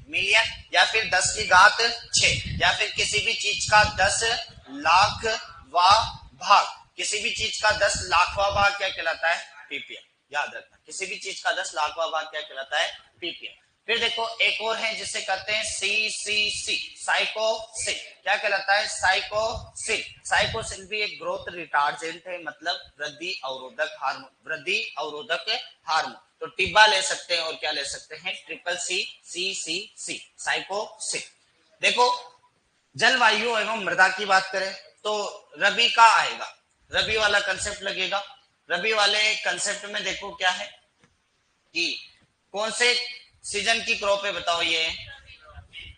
मिलियन, या फिर 10 की घात 6, या फिर किसी भी चीज का 10 लाखवा भाग। किसी भी चीज का 10 लाखवा भाग क्या कहलाता है? पीपीएम। याद रखना, किसी भी चीज का 10 लाखवा भाग क्या कहलाता है? पीपीएम। फिर देखो एक और है जिसे कहते हैं सीसीसी, साइकोसिल। क्या कहलाता है? साइकोसिल। साइकोसिल भी एक ग्रोथ रिटार्डेंट है, मतलब वृद्धि अवरोधक हार्मोन। वृद्धि अवरोधक हार्मोन। तो टिब्बा ले सकते हैं और क्या ले सकते हैं? ट्रिपल सी, सी, साइकोसिल। देखो जलवायु एवं मृदा की बात करें तो रबी का आएगा, रबी वाला कंसेप्ट लगेगा। रबी वाले कंसेप्ट में देखो क्या है कि कौन से सीजन की क्रॉप है? बताओ ये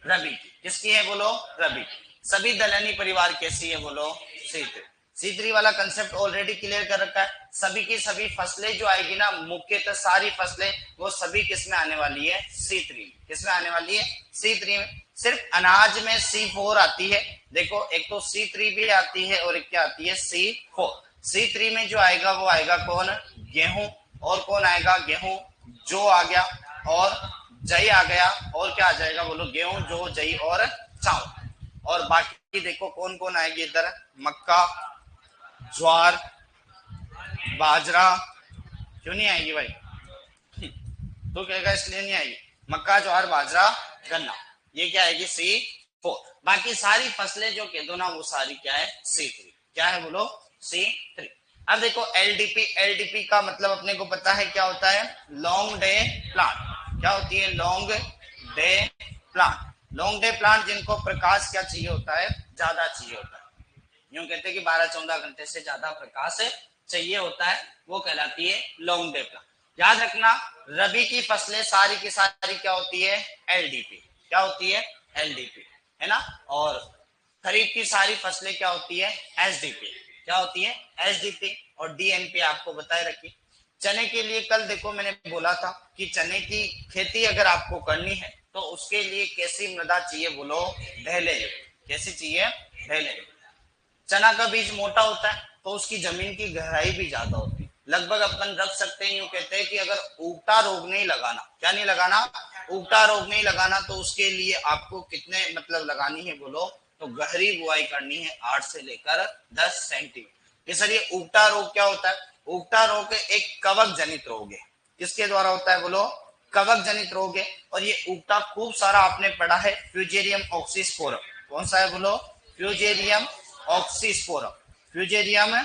रबी की। किसकी है बोलो? रबी की। सभी दलहनी परिवार कैसी है बोलो? सीत्री। सीत्री वाला कंसेप्ट ऑलरेडी क्लियर कर रखा है। सभी की सभी फसलें जो आएगी ना, मुख्यतः सारी फसलें, वो सभी किस में आने वाली है? सीत्री। किस में आने वाली है? सीत्री में। सिर्फ अनाज में C4 आती है। देखो एक तो C3 भी आती है और एक क्या आती है? C4। C3 में जो आएगा वो आएगा कौन? गेहूं। और कौन आएगा? गेहूं, जो आ गया, और जई आ गया और क्या आ जाएगा बोलो, गेहूं, जो, जई और चावल। और बाकी देखो कौन कौन आएगी इधर, मक्का, ज्वार, बाजरा, क्यों नहीं आएगी भाई, तो कहेगा इसलिए नहीं आएगी, मक्का, ज्वार, बाजरा, गन्ना, ये क्या आएगी C4। बाकी सारी फसलें जो कह दो ना वो सारी क्या है C3, क्या है बोलो C3। अब देखो एलडीपी, एलडीपी का मतलब अपने को पता है क्या होता है, लॉन्ग डे प्लांट। क्या होती है, long day plant. Long day plant जिनको प्रकाश क्या चाहिए होता है, ज्यादा चाहिए होता है, यूं कहते हैं कि 12-14 घंटे से ज्यादा प्रकाश चाहिए होता है, वो कहलाती है लॉन्ग डे प्लांट। याद रखना रबी की फसलें सारी की सारी क्या होती है, एलडीपी। क्या होती है, एलडीपी, है ना। और खरीफ की सारी फसलें क्या होती है, एसडीपी। क्या होती है, एसडीपी। और डीएनपी आपको बताए रखी। चने के लिए कल देखो मैंने बोला था कि चने की खेती अगर आपको करनी है तो उसके लिए कैसी मृदा चाहिए बोलो, ढेले। कैसी चाहिए, ढेले। चना का बीज मोटा होता है तो उसकी जमीन की गहराई भी ज्यादा होती है। लगभग अपन रख सकते हैं, यूं कहते हैं कि अगर उगता रोग नहीं लगाना, क्या नहीं लगाना, उगता रोग नहीं लगाना, तो उसके लिए आपको कितने मतलब लगानी है बोलो, तो गहरी बुआई करनी है 8 से लेकर 10 सेंटीमीटर। ये सर ये उगता रोग क्या होता है, उगता रोग एक कवक जनित रोग है। किसके द्वारा होता है बोलो, कवक जनित रोग है। और ये उगता खूब सारा आपने पढ़ा है, फ्यूजेरियम ऑक्सीस्पोरम। कौन सा है बोलो, फ्यूजेरियम ऑक्सीस्पोरम। फ्यूजेरियम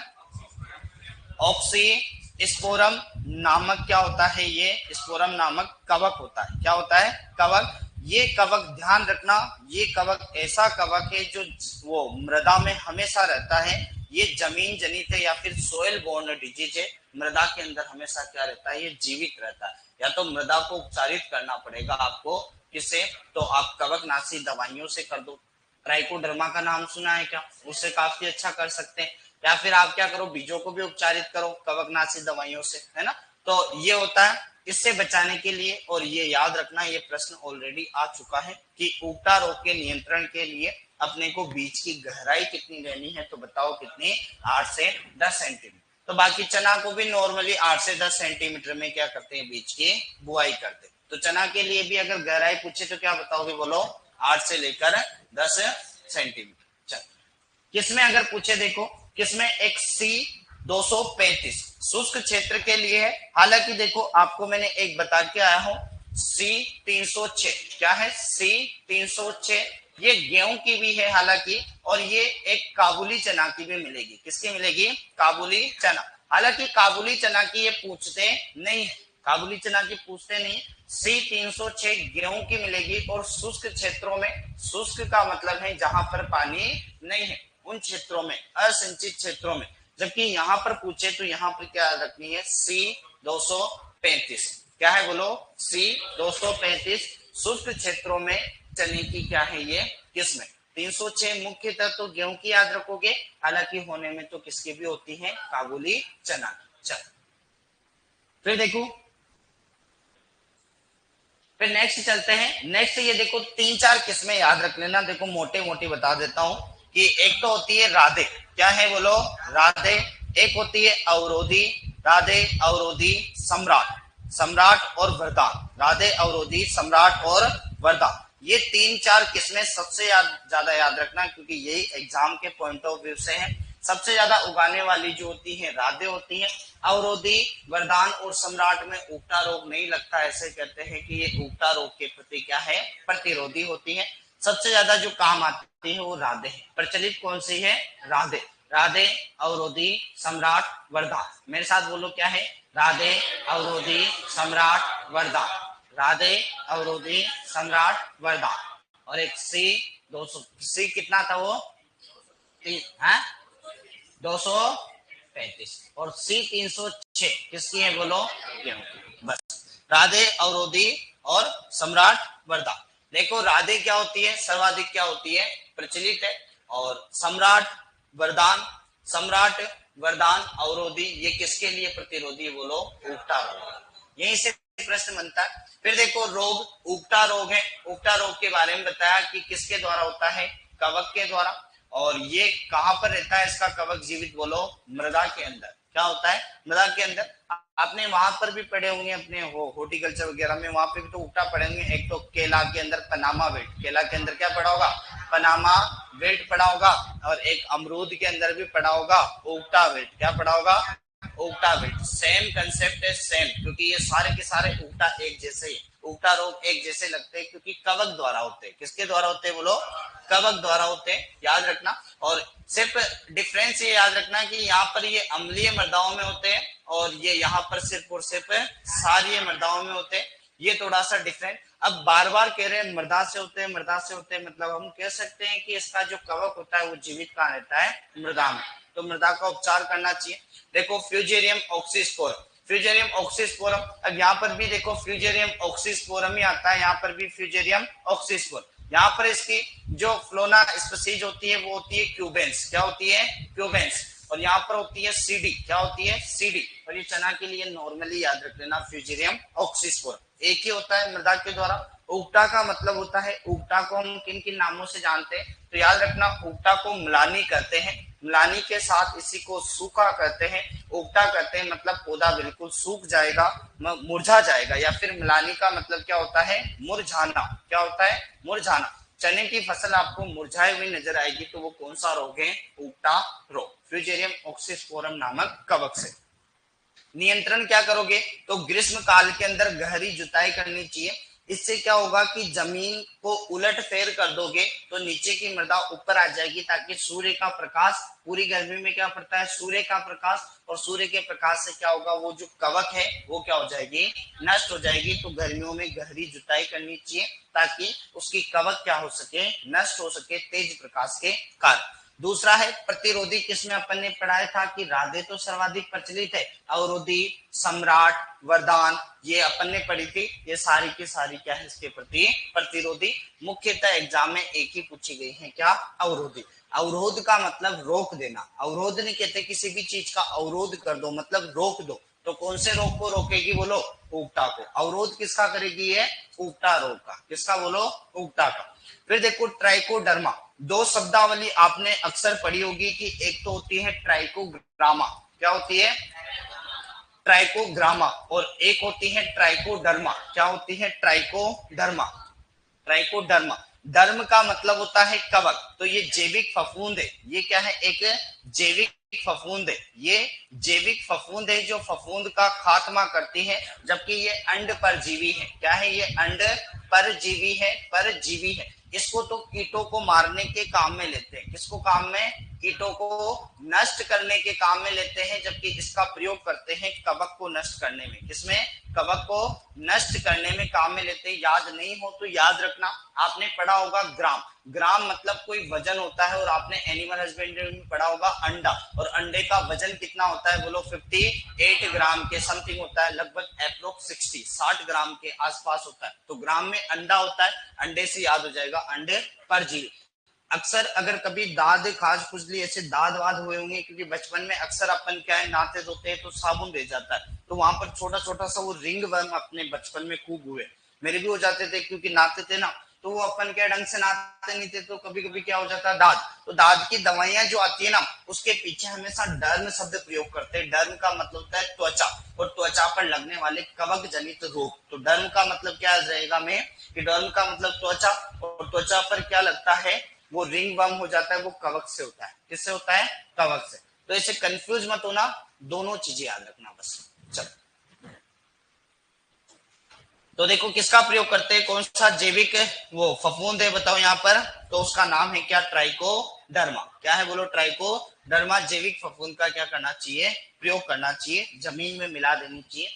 ऑक्सीस्पोरम नामक क्या होता है, ये स्पोरम नामक कवक होता है। क्या होता है, कवक। ये कवक ध्यान रखना, ये कवक ऐसा कवक है जो वो मृदा में हमेशा रहता है। ये जमीन जनित है या फिर सोयल बोर्न डिजीज है, मृदा के अंदर हमेशा क्या रहता है, ये जीवित रहता है। या तो मृदा को उपचारित करना पड़ेगा आपको, किससे, तो आप कवकनाशी दवाइयों से कर दो। ट्राइकोडर्मा का नाम सुना है क्या, उससे काफी अच्छा कर सकते हैं। या फिर आप क्या करो, बीजों को भी उपचारित करो कवकनाशी दवाइयों से, है ना। तो ये होता है इससे बचाने के लिए। और ये याद रखना, ये प्रश्न ऑलरेडी आ चुका है कि उगता रोग के नियंत्रण के लिए अपने को बीज की गहराई कितनी लेनी है, तो बताओ कितनी, 8 से 10 सेंटीमीटर। तो बाकी चना को भी नॉर्मली 8 से 10 सेंटीमीटर में क्या करते हैं, बीज की बुआई करते हैं। तो चना के लिए भी अगर गहराई पूछे तो क्या बताओगे बोलो, 8 से लेकर 10 सेंटीमीटर। चल, किसमें अगर पूछे देखो, किसमें एक C235 शुष्क क्षेत्र के लिए है। हालांकि देखो आपको मैंने एक बता के आया हूं, C306 क्या है, C306 ये गेहूं की भी है हालांकि, और ये एक काबुली चना की भी मिलेगी। किसकी मिलेगी, काबुली चना। हालांकि काबुली चना की ये पूछते नहीं है, काबुली चना की पूछते नहीं। C306 गेहूं की मिलेगी और शुष्क क्षेत्रों में, शुष्क का मतलब है जहां पर पानी नहीं है, उन क्षेत्रों में, असिंचित क्षेत्रों में। जबकि यहां पर पूछे तो यहां पर क्या रखनी है, C235। क्या है बोलो, C235 शुष्क क्षेत्रों में चने की क्या है ये किस्म। 306 मुख्यतः तो गेहूं की याद रखोगे, हालांकि होने में तो किसकी भी होती है, काबुली चना की। चल फिर देखो, फिर नेक्स्ट चलते हैं। नेक्स्ट ये देखो 3-4 किस्में याद रख लेना, देखो मोटे मोटी बता देता हूं कि एक तो होती है राधे। क्या है बोलो, राधे। एक होती है अवरोधी, राधे, अवरोधी, सम्राट, सम्राट और वरदान। राधे, अवरोधी, सम्राट और वरदान, ये 3-4 किस्में सबसे ज्यादा याद रखना, क्योंकि यही एग्जाम के पॉइंट ऑफ व्यू से है। सबसे ज्यादा उगाने वाली जो होती है राधे होती है। अवरोधी, वरदान और सम्राट में उगता रोग नहीं लगता, ऐसे कहते हैं कि ये उगता रोग के प्रति क्या है, प्रतिरोधी होती है। सबसे ज्यादा जो काम आती है वो राधे है। प्रचलित कौन सी है, राधे। राधे, अवरोधी, सम्राट, वरदान। मेरे साथ बोलो क्या है, राधे, अवरोधी, सम्राट, वरदान। राधे, अवरोधी, सम्राट, वरदान। और एक C200, C कितना था वो, 235। और C306 किसकी है बोलो, गेहूं की। बस राधे, अवरोधी और सम्राट, वरदान। देखो राधे क्या होती है, सर्वाधिक क्या होती है, प्रचलित है। और सम्राट, वरदान, सम्राट, वरदान, अवरोधी, ये किसके लिए प्रतिरोधी बोलो, उगता रोग। यहीं से प्रश्न बनता है। फिर देखो रोग, उगता रोग है। उगता रोग के बारे में बताया कि किसके द्वारा होता है, कवक के द्वारा। और ये कहां पर रहता है इसका कवक जीवित बोलो, मृदा के अंदर। क्या होता है, मृदा के अंदर। आपने वहां पर भी पढ़े होंगे अपने हॉर्टिकल्चर वगैरह में, वहां पे भी तो उगटा पढ़े होंगे। एक तो केला के अंदर पनामा वेट, केला के अंदर क्या पड़ा होगा, पनामा वेट पड़ा होगा, और एक अमरूद के अंदर भी पड़ा होगा उगटा वेट। क्या पड़ा होगा, उगटा वेट। सेम कंसेप्ट है, सेम, क्योंकि ये सारे के सारे उगटा एक जैसे ही, उगटा रोग एक जैसे लगते हैं, क्योंकि कवक द्वारा होते हैं। किसके द्वारा होते हैं बोलो, कवक द्वारा होते हैं, याद रखना। और सिर्फ डिफरेंस ये याद रखना कि यहाँ पर ये अम्लीय मृदाओं में होते हैं और ये यहाँ पर सिर्फ और सिर्फ क्षारीय मृदाओं में होते हैं। ये थोड़ा सा डिफरेंट। अब बार बार कह रहे हैं मृदा से होते हैं, मृदा से होते हैं, मतलब हम कह सकते हैं कि इसका जो कवक होता है वो जीवित कहाँ रहता है, मृदा में। तो मृदा का उपचार करना चाहिए। देखो फ्यूजेरियम ऑक्सीस्पोरम, फ्यूजेरियम ऑक्सीस्पोरम, अब यहाँ पर भी देखो फ्यूजेरियम ऑक्सीस्पोरम ही आता है, यहाँ पर भी फ्यूजेरियम ऑक्सीस्पोरम। यहाँ पर इसकी जो फ्लोना स्पीशीज होती है वो होती है क्यूबेंस। क्या होती है, क्यूबेंस। और यहाँ पर होती है सीडी। क्या होती है, सीडी। और ये चना के लिए नॉर्मली याद रख लेना फ्यूजेरियम ऑक्सीस्पोरम। एक ही होता है मृदा के द्वारा। उगटा का मतलब होता है, उगटा को हम किन किन नामों से जानते हैं, तो याद रखना उगटा को म्लानी कहते हैं, म्लानी के साथ इसी को सूखा कहते हैं। उगटा कहते हैं मतलब पौधा बिल्कुल सूख जाएगा, मुरझा जाएगा, या फिर म्लानी का मतलब क्या होता है, मुरझाना। क्या होता है, मुरझाना। चने की फसल आपको मुरझाई हुई नजर आएगी तो वो कौन सा रोग है, उगटा रोग, फ्यूजेरियम ऑक्सीस्पोरम नामक कवक से। नियंत्रण क्या करोगे, तो ग्रीष्म काल के अंदर गहरी जुताई करनी चाहिए। इससे क्या होगा कि जमीन को उलट फेर कर दोगे तो नीचे की मृदा ऊपर आ जाएगी, ताकि सूर्य का प्रकाश, पूरी गर्मी में क्या पड़ता है, सूर्य का प्रकाश, और सूर्य के प्रकाश से क्या होगा, वो जो कवक है वो क्या हो जाएगी, नष्ट हो जाएगी। तो गर्मियों में गहरी जुताई करनी चाहिए ताकि उसकी कवक क्या हो सके, नष्ट हो सके तेज प्रकाश के कारण। दूसरा है प्रतिरोधी, किसमें अपन ने पढ़ाया था कि राधे तो सर्वाधिक प्रचलित है, अवरोधी, सम्राट, वरदान, ये अपन ने पढ़ी थी। ये सारी की सारी क्या है, इसके प्रति प्रतिरोधी। मुख्यतः एग्जाम में एक ही पूछी गई है, क्या, अवरोधी। अवरोध का मतलब रोक देना। अवरोध नहीं कहते किसी भी चीज का अवरोध कर दो, मतलब रोक दो। तो कौन से रोग को रोकेगी बोलो, उगटा को। अवरोध किसका करेगी, ये उगटा रोग का। किसका बोलो, उगटा का। फिर देखो ट्राइकोडर्मा, दो शब्दावली आपने अक्सर पढ़ी होगी कि एक तो होती है ट्राइकोग्रामा। क्या होती है, ट्राइकोग्रामा, और एक होती है ट्राइकोडर्मा। क्या होती है, ट्राइकोडर्मा। ट्राइकोडर्मा, डर्म का मतलब होता है कवक, तो ये जैविक फफूंद है। ये क्या है, एक जैविक फफूंद है। ये जैविक फफूंद है जो फफूंद का खात्मा करती है, जबकि ये अंड परजीवी है। क्या है, ये अंड परजीवी है, परजीवी है। इसको तो कीटों को मारने के काम में लेते हैं। किसको काम में, कीटों को नष्ट करने के काम में लेते हैं, जबकि इसका प्रयोग करते हैं कवक को नष्ट करने में। किसमें, कवक को नष्ट करने में काम में लेते हैं। याद नहीं हो तो याद रखना, आपने पढ़ा होगा ग्राम। ग्राम मतलब कोई वजन होता है, और आपने एनिमल हस्बेंड्री में पढ़ा होगा अंडा, और अंडे का वजन कितना होता है बोलो, 58 ग्राम के समथिंग होता है, लगभग अप्रोक्स 60 ग्राम के आसपास होता है। तो ग्राम में अंडा होता है, अंडे से याद हो जाएगा अंडे परजीवी। अक्सर अगर कभी दाद, खाज, खुजली, ऐसे दाद वाद हुए होंगे, क्योंकि बचपन में अक्सर अपन क्या है, नहाते धोते हैं तो साबुन दे जाता है, तो वहां पर छोटा छोटा सा वो रिंग वर्म अपने बचपन में खूब हुए, मेरे भी हो जाते थे, क्योंकि नहाते थे ना, तो वो अपन क्या ढंग से नहाते नहीं थे, तो कभी कभी क्या हो जाता है, दाद। तो दाद की दवाइयां जो आती है ना, उसके पीछे हमेशा डर्म शब्द प्रयोग करते हैं। डर्म का मतलब होता है त्वचा, और त्वचा पर लगने वाले कवक जनित रोग। तो डर्म का मतलब क्या रहेगा में, कि डर्म का मतलब त्वचा, और त्वचा पर क्या लगता है, वो रिंग वर्म हो जाता है, वो कवक से होता है। किससे होता है, कवक से। तो इसे कंफ्यूज मत होना, दोनों चीजें याद रखना बस। चलो, तो देखो किसका प्रयोग करते हैं, कौन सा जैविक वो फफूंद है बताओ यहाँ पर, तो उसका नाम है क्या, ट्राइकोडर्मा। क्या है बोलो, ट्राइकोडर्मा जैविक फफूंद का क्या करना चाहिए, प्रयोग करना चाहिए, जमीन में मिला देनी चाहिए।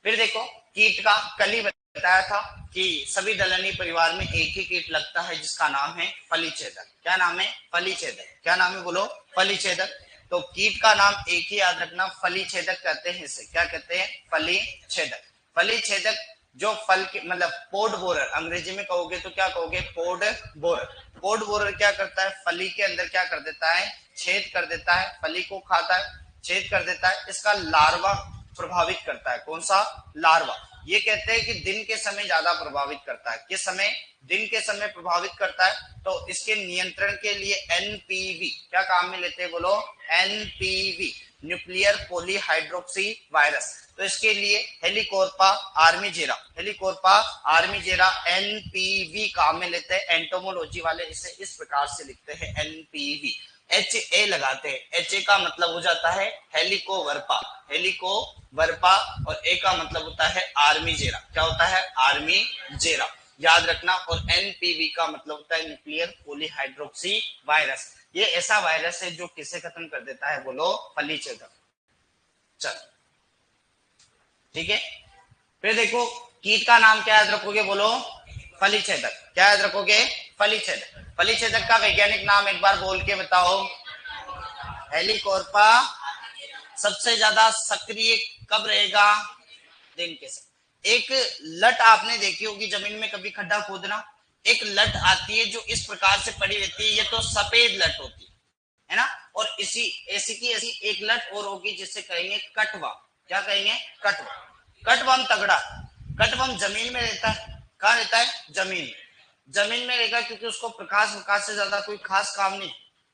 फिर देखो कीट का, कल ही बताया था कि सभी दलहनी परिवार में एक ही कीट लगता है, जिसका नाम है फलीछेदक। क्या नाम है, फलीछेदक। क्या नाम है बोलो, फलीछेदक। तो कीट का नाम एक ही याद रखना, फलीछेदक कहते हैं इसे। क्या कहते हैं, फलीछेदक। फलीछेदक जो फल के मतलब पोड बोरर, अंग्रेजी में कहोगे तो क्या कहोगे, पोड बोरर। पोड बोरर क्या करता है, फली के अंदर क्या कर देता है, छेद कर देता है, फली को खाता है, छेद कर देता है। इसका लार्वा प्रभावित करता है, कौन सा, लार्वा। ये कहते हैं कि दिन के समय ज्यादा प्रभावित करता है। किस समय, दिन के समय प्रभावित करता है। तो इसके नियंत्रण के लिए एनपीवी क्या काम में लेते हैं बोलो, एनपीवी। Nuclear polyhydroxy virus. तो इसके लिए हेलिकोर्पा आर्मीजेरा एनपीवी काम में लेते हैं। एंटोमोलॉजी वाले इसे इस प्रकार से लिखते हैं एनपीवी, HA लगाते हैं। HA का मतलब हो जाता है हेलिकोवर्पा और A का मतलब होता है आर्मीजेरा। क्या होता है? आर्मीजेरा, याद रखना। और एनपीवी का मतलब होता है न्यूक्लियर पॉलीहाइड्रोक्सी वायरस। ये ऐसा वायरस है जो किसे खत्म कर देता है? बोलो, फलीछेदक। चल, ठीक है। फिर देखो कीट का नाम क्या याद रखोगे? बोलो, फलीछेदक। क्या याद रखोगे? फलीछेदक। फलीछेदक का वैज्ञानिक नाम एक बार बोल के बताओ। हेलिकोर्पा। सबसे ज्यादा सक्रिय कब रहेगा? दिन के समय। एक लट आपने देखी होगी जमीन में, कभी खड्डा खोदना, एक लट आती है जो इस प्रकार से पड़ी रहती है, ये तो सफेद लट होती है ना। और इसी ऐसी की ऐसी एक लट और होगी जिसे कहेंगे कटवा। क्या कहेंगे? कटवा। कटवम तगड़ा। कटवम जमीन में रहता है। कहाँ रहता है? जमीन में। जमीन में रहेगा क्योंकि उसको प्रकाश से ज्यादा कोई खास काम नहीं।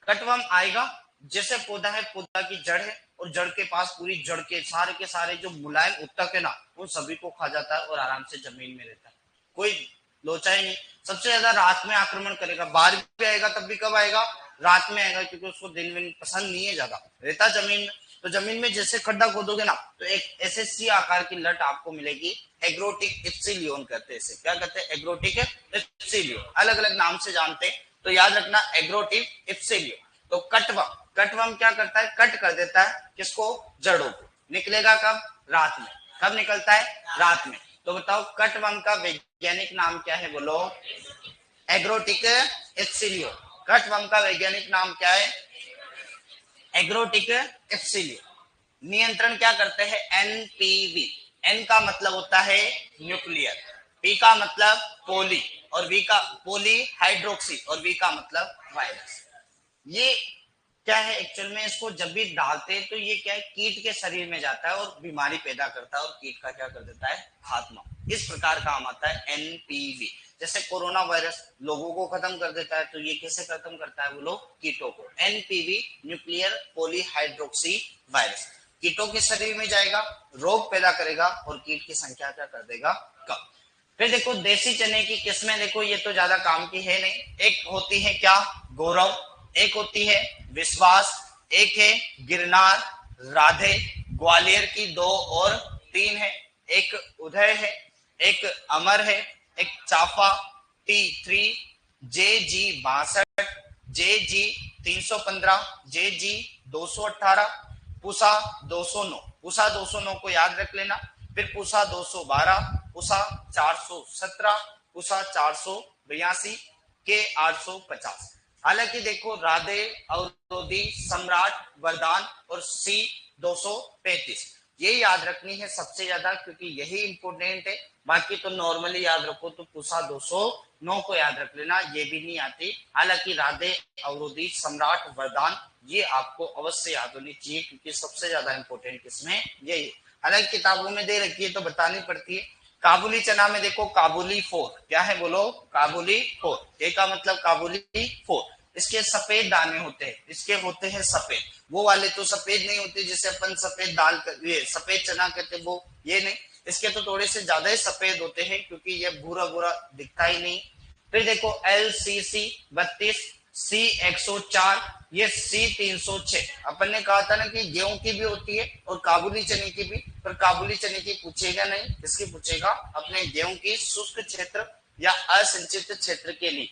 कटवम आएगा, जैसे पौधा है, पौधा की जड़ है, और जड़ के पास पूरी जड़ के सारे जो मुलायम उत्तक है ना, उन सभी को खा जाता है और आराम से जमीन में रहता है। कोई लोचा ही नहीं। सबसे ज्यादा रात में आक्रमण करेगा। बाहर भी आएगा तब भी कब आएगा? रात में आएगा, क्योंकि उसको दिन में पसंद नहीं है, ज्यादा रहता जमीन में। तो जमीन में जैसे खड्डा खोदोगे ना, तो एक ऐसे सी आकार की लट आपको मिलेगी। एग्रोटिक इप्सिलियन कहते हैं इसे। क्या कहते हैं? एग्रोटिक इप्सिलियन। अलग अलग नाम से जानते हैं, तो याद रखना एग्रोटिक इप्सिलियन। तो कटवम क्या करता है? कट कर देता है किसको? जड़ों को। निकलेगा कब? रात में। कब निकलता है? रात में। तो बताओ कटवम का वैज्ञानिक नाम क्या है? बोलो, एग्रोटिक इप्सिलियो। कटवम का वैज्ञानिक नाम क्या है? एग्रोटिक इप्सिलियो। नियंत्रण क्या करते हैं? एनपीवी। एन का मतलब होता है न्यूक्लियर, पी का मतलब पोली, और वी का पोली हाइड्रोक्सी, और वी का मतलब वायरस। ये क्या है एक्चुअल में? इसको जब भी डालते हैं तो ये क्या है? कीट के शरीर में जाता है और बीमारी पैदा करता है, और कीट का क्या कर देता है? खात्मा। इस प्रकार काम आता है एनपीवी। जैसे कोरोना वायरस लोगों को खत्म कर देता है, तो ये कैसे खत्म करता है? बोलो, कीटों को। एनपीवी न्यूक्लियर पॉलीहाइड्रोक्सी वायरस कीटों के शरीर में जाएगा, रोग पैदा करेगा, और कीट की संख्या क्या कर देगा? कम। फिर देखो देसी चने की किस्में, देखो ये तो ज्यादा काम की है नहीं। एक होती है क्या? गौरव। एक होती है विश्वास। एक है गिरनार, राधे। ग्वालियर की 2 और 3 है। एक उदय है, एक अमर है, एक चाफा T3, JG 62, JG 315, JG 218, Pusa 209। Pusa 209 को याद रख लेना। फिर पूसा 212, पूसा 417, पूसा 482 के 850। हालांकि देखो राधे, अवरोधी, सम्राट, वरदान और C 235 ये याद रखनी है सबसे ज्यादा, क्योंकि यही इंपोर्टेंट है। बाकी तो नॉर्मली याद रखो, तो पूसा 209 को याद रख लेना, ये भी नहीं आती। हालांकि राधे, अवरोधी, सम्राट, वरदान ये आपको अवश्य याद होनी चाहिए, क्योंकि सबसे ज्यादा इंपोर्टेंट किसमें? यही है। हालांकि किताबों में दे रखी है तो बतानी पड़ती है। काबुली चना में देखो काबुली 4। क्या है? बोलो, काबुली 4। ए का मतलब काबुली 4। इसके सफेद दाने होते हैं, इसके होते हैं सफेद। वो वाले तो सफेद नहीं होते जिसे अपन सफेद दाल ये सफेद चना कहते, वो ये नहीं। इसके तो थोड़े से ज्यादा ही सफेद होते हैं, क्योंकि ये भूरा भूरा दिखता ही नहीं। फिर देखो LCC 32, C104, ये C306। अपन ने कहा था ना कि गेहूं की भी होती है और काबुली चने की भी, पर काबुली चने की पूछेगा नहीं, इसकी पूछेगा अपने गेहूं की शुष्क क्षेत्र या असिंचित क्षेत्र के लिए।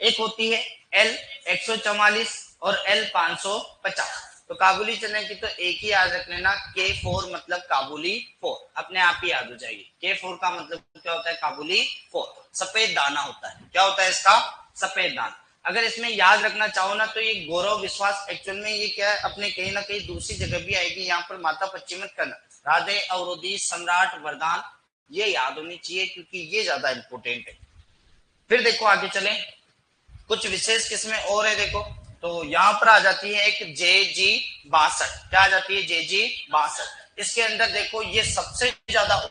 एक होती है L144 और L550। तो काबुली चने की तो एक ही याद रख लेना, K4 मतलब काबुली 4, अपने आप ही याद हो जाएगी। K4 का मतलब क्या होता है? काबुली 4। सफेद दाना होता है। क्या होता है इसका? सफेद दाना। अगर इसमें याद रखना चाहो ना, तो ये गौरव विश्वास एक्चुअल में ये क्या है? अपने कहीं ना कहीं दूसरी जगह भी आएगी, यहाँ पर माता पच्ची मत करना। राधे, अवरोधी, सम्राट, वरदान ये याद होनी चाहिए, क्योंकि ये ज्यादा इंपोर्टेंट है। फिर देखो आगे चले, कुछ विशेष किस्में और है। देखो तो यहाँ पर आ जाती है एक JG 62। क्या आ जाती है? JG 62। इसके अंदर देखो ये सबसे ज्यादा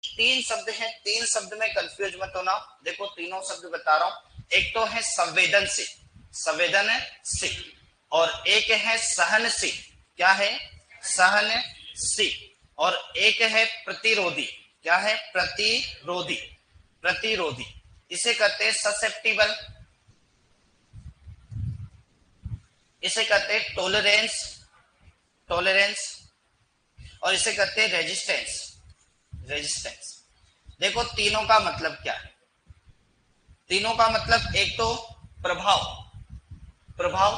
3 शब्द हैं। 3 शब्द में कंफ्यूज मत होना। देखो तीनों शब्द बता रहा हूं। एक तो है संवेदनशील, संवेदनशील, और एक है सहनशील। क्या है? सहनशील। और एक है प्रतिरोधी। क्या है? प्रतिरोधी। प्रतिरोधी। इसे कहते हैं ससेप्टिबल, इसे कहते हैं टॉलरेंस, टॉलरेंस, और इसे कहते हैं रेजिस्टेंस, रेजिस्टेंस। देखो तीनों का मतलब क्या है? तीनों का मतलब एक तो प्रभाव, प्रभाव,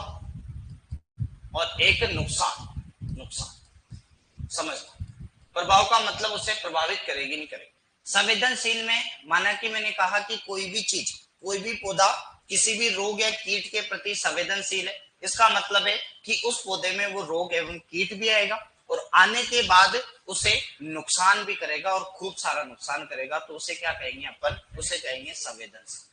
और एक नुकसान, नुकसान। समझना, प्रभाव का मतलब उसे प्रभावित करेगी नहीं करेगी। संवेदनशील में माना कि मैंने कहा कि कोई भी चीज, कोई भी पौधा किसी भी रोग या कीट के प्रति संवेदनशील है। इसका मतलब है कि उस पौधे में वो रोग एवं कीट भी आएगा और आने के बाद उसे नुकसान भी करेगा और खूब सारा नुकसान करेगा, तो उसे क्या कहेंगे अपन? उसे कहेंगे संवेदनशील।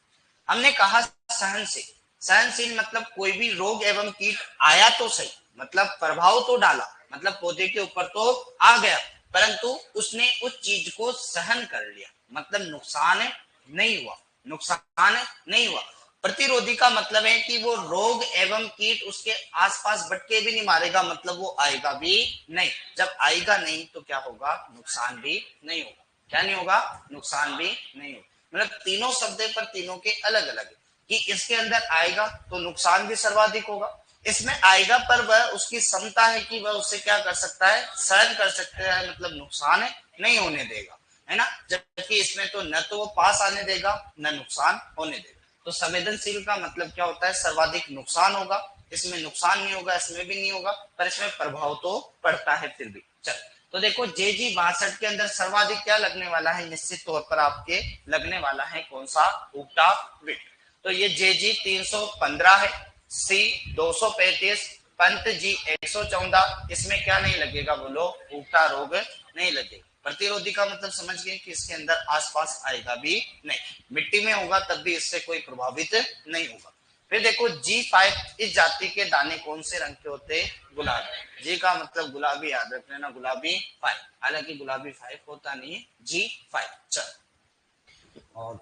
हमने कहा सहनशील, सहनशील मतलब कोई भी रोग एवं कीट आया तो सही, मतलब प्रभाव तो डाला, मतलब पौधे के ऊपर तो आ गया, परंतु उसने उस चीज को सहन कर लिया, मतलब नुकसान नहीं हुआ, नुकसान नहीं हुआ। प्रतिरोधी का मतलब है कि वो रोग एवं कीट उसके आसपास भटके भी नहीं मारेगा, मतलब वो आएगा भी नहीं। जब आएगा नहीं तो क्या होगा? नुकसान भी नहीं होगा। क्या नहीं होगा? नुकसान भी नहीं होगा। मतलब तीनों शब्द पर तीनों के अलग अलग है कि इसके अंदर आएगा तो नुकसान भी सर्वाधिक होगा, इसमें आएगा पर वह उसकी क्षमता है कि वह उससे क्या कर सकता है? सहन कर सकता है, मतलब नुकसान नहीं होने देगा, है ना। जबकि इसमें तो न तो वो पास आने देगा न नुकसान होने देगा। तो संवेदनशील का मतलब क्या होता है? सर्वाधिक नुकसान होगा, इसमें नुकसान नहीं होगा, इसमें भी नहीं होगा, पर इसमें प्रभाव तो पड़ता है फिर भी। चल तो देखो JG62 के अंदर सर्वाधिक क्या लगने वाला है? निश्चित तौर पर आपके लगने वाला है कौन सा? ऊक्टा विट। तो ये JG315 है, C 235, पंत जी 114। इसमें क्या नहीं लगेगा बोलो? ऊक्टा रोग नहीं लगेगा। प्रतिरोधी का मतलब समझ गए कि इसके अंदर आसपास आएगा भी नहीं, मिट्टी में होगा तब भी इससे कोई प्रभावित नहीं होगा। फिर देखो G5, इस जाति के दाने कौन से रंग के होते? गुलाबी। जी का मतलब गुलाबी, याद रख लेना, गुलाबी 5, हालांकि गुलाबी 5 होता नहीं है, G5। चल और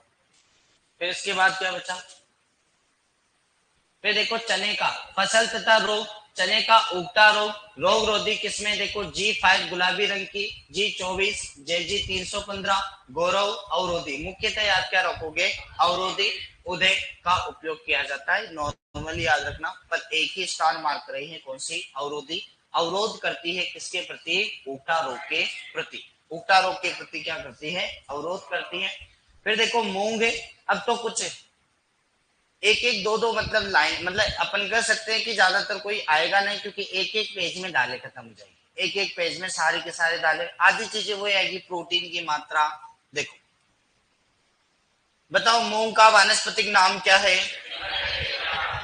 फिर इसके बाद क्या बचा? फिर देखो चने का फसल तथा रोग, चने का उगता रोग, रोग रोधी किसमें? देखो G5 गुलाबी रंग की, G24 JG315 गौरव अवरोधी। मुख्यतः याद क्या रखोगे? अवरोधी उदय का उपयोग किया जाता है, नॉर्मली याद रखना, पर एक ही स्टार मार्क रही है, कौन सी? अवरोधी। अवरोध करती है किसके प्रति? उगता रोग के प्रति। उगता रोग के प्रति क्या करती है? अवरोध करती है। फिर देखो मूंग है, अब तो कुछ एक एक दो दो मतलब लाइन, मतलब अपन कह सकते हैं कि ज्यादातर कोई आएगा नहीं, क्योंकि एक एक पेज में दालें खत्म हो जाएगी, एक एक पेज में सारे के सारे दालें, आधी चीजें वही आएगी, प्रोटीन की मात्रा। देखो बताओ मूंग का वानस्पतिक नाम क्या है?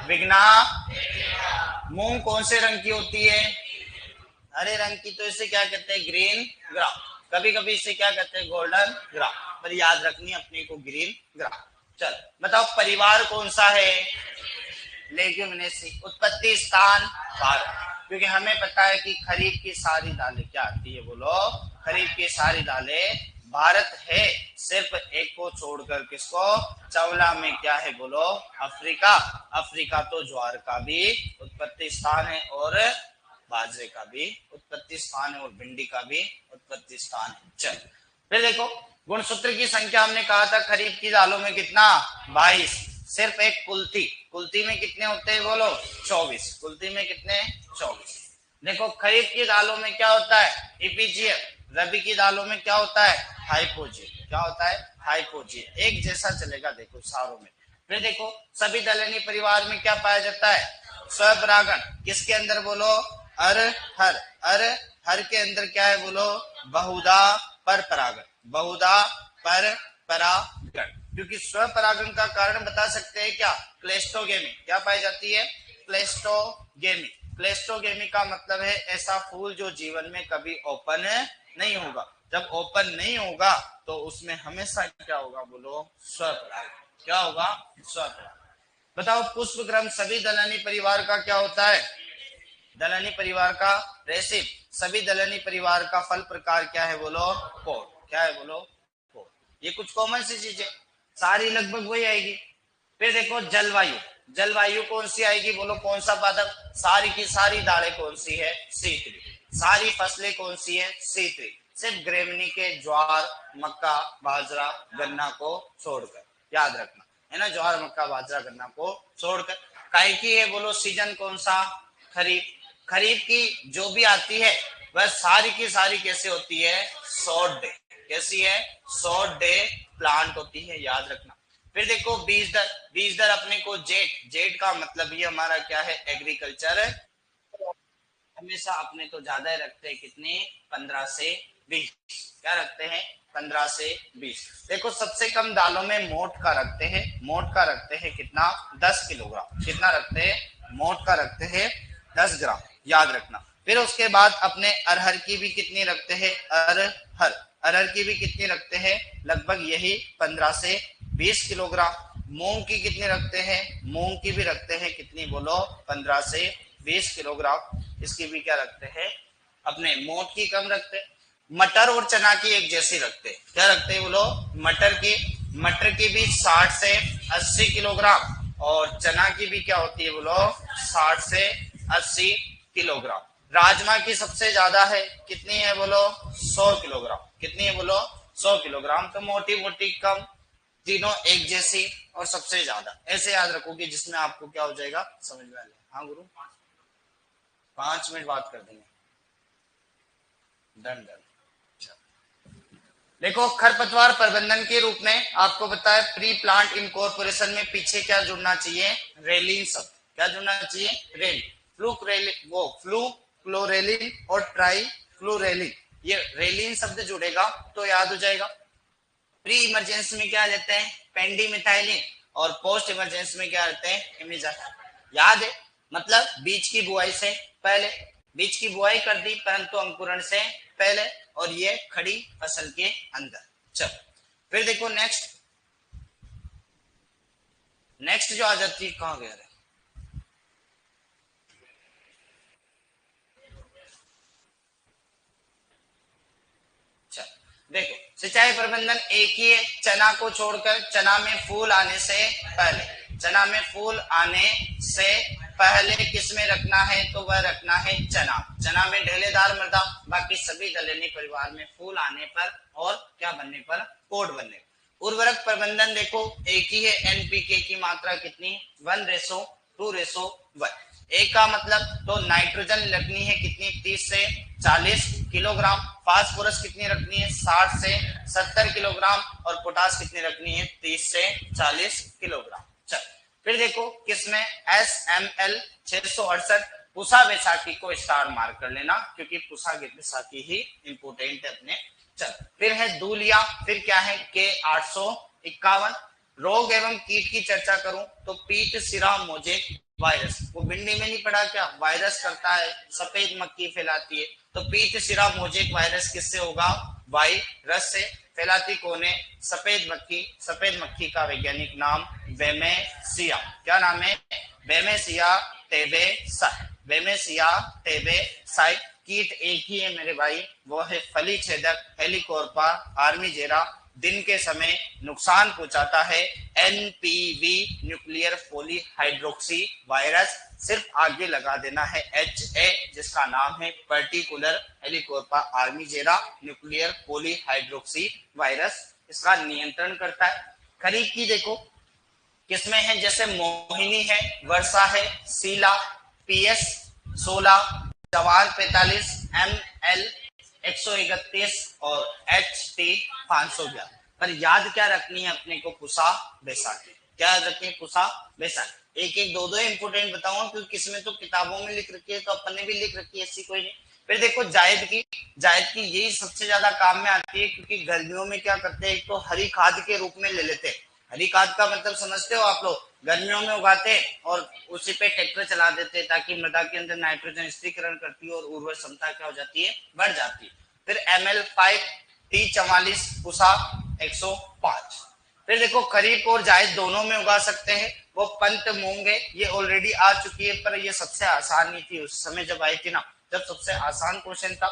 विग्ना। मूंग कौन से रंग की होती है? हरे रंग की। तो इसे क्या कहते हैं? Green gram. कभी कभी इसे क्या कहते हैं? गोल्डन ग्राम, पर याद रखनी अपने को ग्रीन ग्राम। चल बताओ परिवार कौन सा है? लेग्यूमिनेसी। उत्पत्ति स्थान भारत, क्योंकि हमें पता है कि खरीफ की सारी दालें क्या आती है? बोलो, खरीफ की सारी दालें भारत है, सिर्फ एक को छोड़कर। किसको? चवला में क्या है? बोलो, अफ्रीका। अफ्रीका तो ज्वार का भी उत्पत्ति स्थान है और बाजरे का भी उत्पत्ति स्थान है और भिंडी का भी उत्पत्ति स्थान है। चल फिर देखो गुणसूत्र की संख्या हमने कहा था खरीफ की दालों में कितना? 22। सिर्फ एक कुल्थी, कुल्थी में कितने होते हैं? बोलो 24। कुल्थी में कितने? 24। देखो खरीफ की दालों में क्या होता है? इपीजियम। रबी की दालों में क्या होता है? हाइपोजियम। क्या होता है? हाइपोजियम। एक जैसा चलेगा देखो सारों में। फिर देखो सभी दलहनी परिवार में क्या पाया जाता है? स्वपरागण। किसके अंदर? बोलो अरहर। अरहर के अंदर क्या है? बोलो बहुधा पर परागण। बहुधा पर परागण, क्योंकि स्वपरागण का कारण बता सकते हैं क्या? क्लेस्टोगेमी। क्या पाई जाती है? क्लेस्टोगेमी। क्लेस्टोगेमी का मतलब है ऐसा फूल जो जीवन में कभी ओपन नहीं होगा। जब ओपन नहीं होगा तो उसमें हमेशा क्या होगा? बोलो स्वपरागण। क्या होगा? स्वपरागण। बताओ पुष्प क्रम सभी दलहनी परिवार का क्या होता है? दलहनी परिवार का रेसिप। सभी दलहनी परिवार का फल प्रकार क्या है? बोलो पोर। क्या है? बोलो पोर। ये कुछ कॉमन सी चीजें, सारी लगभग वही आएगी। फिर देखो जलवायु। जलवायु कौन सी आएगी, बोलो कौन सा पादप, सारी की सारी दालें कौन सी है, C3, सारी फसलें कौन सी है, C3, सिर्फ ग्रेमनी के ज्वार मक्का बाजरा गन्ना को छोड़कर, याद रखना है ना, ज्वार मक्का बाजरा गन्ना को छोड़कर। काहे की है, बोलो सीजन कौन सा, खरीफ, खरीफ की जो भी आती है वह सारी की सारी कैसे होती है, शॉर्ट डे, कैसी है, शॉर्ट डे प्लांट होती है, याद रखना। फिर देखो बीज दर, बीज दर अपने को जेट, जेट का मतलब ये हमारा क्या है, एग्रीकल्चर, हमेशा अपने तो ज्यादा रखते हैं, कितने, 15 से 20, क्या रखते हैं, 15 से 20। देखो सबसे कम दालों में मोट का रखते हैं, मोट का रखते हैं कितना, 10 किलोग्राम, कितना रखते हैं, मोट का रखते हैं 10 ग्राम, याद रखना। फिर उसके बाद अपने अरहर की भी कितनी रखते हैं, अरहर, अरहर की भी कितनी रखते हैं, लगभग यही 15 से 20 किलोग्राम। मूंग की कितनी रखते हैं, मूंग की भी रखते हैं कितनी, बोलो 15 से 20 किलोग्राम, इसकी भी क्या रखते हैं, अपने मोट की कम रखते हैं। मटर और चना की एक जैसी रखते हैं, क्या रखते हैं, बोलो मटर की, मटर की भी 60 से 80 किलोग्राम, और चना की भी क्या होती है, बोलो 60 से 80 किलोग्राम। राजमा की सबसे ज्यादा है, कितनी है, बोलो 100 किलोग्राम, कितनी है, बोलो 100 किलोग्राम। तो मोटी मोटी कम, तीनों एक जैसी और सबसे ज्यादा, ऐसे याद रखोगे जिसमें आपको क्या हो जाएगा, समझ में आ जाएगा। हाँ गुरु, 5 मिनट बात कर देंगे, डन डन। देखो खरपतवार प्रबंधन के रूप में आपको बताया, प्री प्लांट इनकॉर्पोरेशन में पीछे क्या जुड़ना चाहिए, रेलिन शब्द, क्या जुड़ना चाहिए, रेल, फ्लूक्रेलिन, वो फ्लू क्लोरेलिन और ट्राई फ्लूरेलिन, ये रेलिन शब्द जुड़ेगा तो याद हो जाएगा। प्री इमरजेंसी में क्या लेते हैं, पेंडिमिथाइलिन, और पोस्ट इमरजेंसी में क्या लेते हैं, इमिजाफिन, याद है, मतलब बीज की बुआई से पहले, बीज की बुआई कर दी परंतु अंकुरण से पहले, और ये खड़ी फसल के अंदर। चलो फिर देखो नेक्स्ट, नेक्स्ट जो आ जाती है, कहां गया, देखो सिंचाई प्रबंधन एक ही है, चना को छोड़कर, चना में फूल आने से पहले, चना में फूल आने से पहले किस में रखना है, तो वह रखना है चना, चना में ढेलेदार मृदा, बाकी सभी दलहनी परिवार में फूल आने पर और क्या बनने पर, कोड बनने पर। उर्वरक प्रबंधन देखो एक ही है, एनपीके की मात्रा कितनी, 1:2:1। एक का मतलब तो नाइट्रोजन लगनी है कितनी, 30 से 40 किलोग्राम, फास्फोरस कितनी रखनी है, 60 से 70 किलोग्राम, और पोटास कितनी रखनी है, 30 से 40 किलोग्राम। चल फिर देखो किसमें, SML 668, पुसा बैसाखी को स्टार मार्क कर लेना क्योंकि पुसा बैसाखी ही इंपोर्टेंट है अपने। चल फिर है दूलिया, फिर क्या है K851। रोग एवं कीट की चर्चा करूं तो पीट सिरा मोजेक वायरस, वो भिंडी में नहीं पड़ा क्या, वायरस करता है, सफेद मक्खी फैलाती है, तो पीट सिरा मोजेक वायरस किससे होगा, वायरस से। फैलाती कौन है, सफेद मक्खी, सफेद मक्खी का वैज्ञानिक नाम बेमेसिया, क्या नाम है, बेमेसिया टेबेसाई, बेमेसिया टेबेसाई। कीट एक ही है मेरे भाई, वो है फली छेदक हेलिकोर्पा आर्मीजेरा, दिन के समय नुकसान पहुंचाता है, एनपीवी न्यूक्लियर पॉलीहाइड्रोक्सी वायरस, सिर्फ आगे लगा देना है HA, जिसका नाम है particular Helicoverpa armigera nuclear polyhydroxy virus, इसका नियंत्रण करता है। खरीफ की देखो किसमें है, जैसे मोहिनी है, वर्षा है, सीला, PS 16, जवार 45, ML 131 और HT 511। पर याद क्या रखनी है अपने को, पुसा बैसाखी, क्या याद रखनी है, पुसा बैसाखी। एक एक दो दो इंपोर्टेंट बताऊंगा क्योंकि किसमें तो किताबों में लिख रखी है तो अपन ने भी लिख रखी है, ऐसी कोई नहीं। फिर देखो जायद की, जायद की यही सबसे ज्यादा काम में आती है क्योंकि गर्मियों में क्या करते हैं, एक तो हरी खाद के रूप में ले लेते हैं, हरी खाद का मतलब समझते हो आप लोग, गर्मियों में उगाते हैं और उसी पे ट्रैक्टर चला देते हैं ताकि मृदा के अंदर नाइट्रोजन स्थिरीकरण करती है और उर्वर क्षमता क्या हो जाती है, बढ़ जाती है। फिर ML5 T44 पुसा 105। फिर देखो खरीफ और जायद दोनों में उगा सकते हैं, वो पंत मूंग है, ये ऑलरेडी आ चुकी है पर ये सबसे आसान नहीं थी उस समय जब आई थी ना, जब सबसे आसान क्वेश्चन था।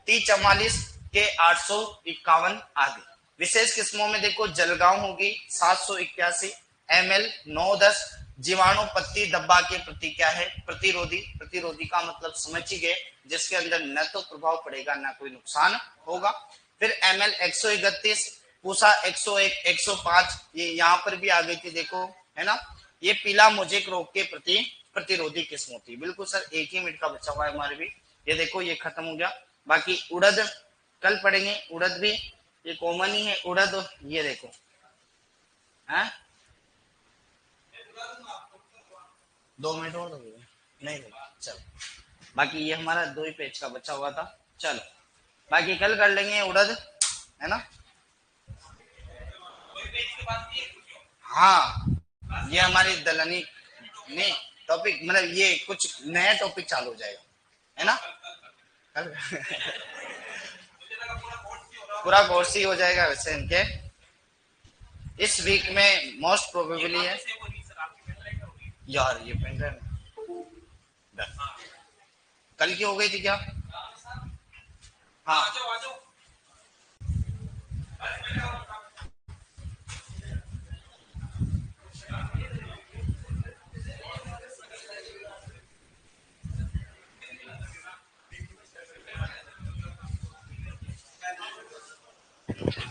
T44 के 851 आगे। विशेष किस्मों में देखो जलगांव होगी 781, ML 910, जीवाणु पत्ती धब्बा के प्रति क्या है, प्रतिरोधी। प्रतिरोधी का मतलब समझ ही गए, जिसके अंदर न तो प्रभाव पड़ेगा न कोई नुकसान होगा। फिर ML 131, पूसा 101, 105, ये यहाँ पर भी आ गई थी देखो, है ना। ये पीला मोजेक रोग के प्रति प्रतिरोधी किस्म होती है। बिल्कुल सर, एक ही मिनट का बचा हुआ है हमारे भी। ये देखो ये खत्म हो गया। बाकी उड़द कल पढ़ेंगे, उड़द भी ये कॉमन ही है उड़द। ये देखो है, 2 मिनट और लगेगा, नहीं चलो। बाकी ये हमारा 2 ही पेज का बचा हुआ था। चलो बाकी कल कर लेंगे उड़द, है ना। हाँ, ये हमारी दलनी ने टॉपिक, मतलब ये कुछ नया टॉपिक चालू हो जाएगा, है ना कल। पूरा कोर्स ही हो जाएगा वैसे इनके इस वीक में मोस्ट प्रोबेबली है। यार ये पेन ड्राइव कल की हो गई थी क्या? हाँ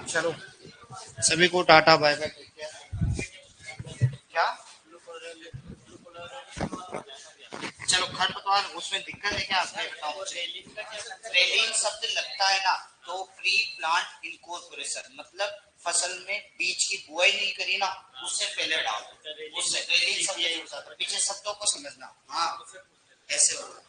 चलो, सभी को टाटा बाय बाय। क्या चलो खरपतवार उसमें दिक्कत है क्या, आपने बताओ मुझे। रेलिन शब्द लगता है ना, तो प्री प्लांट इनकॉर्पोरेशन मतलब फसल में बीज की बुआई नहीं करी ना, उससे पहले डाल, उससे रेलिन शब्द पीछे शब्दों को समझना। हाँ ऐसे होगा।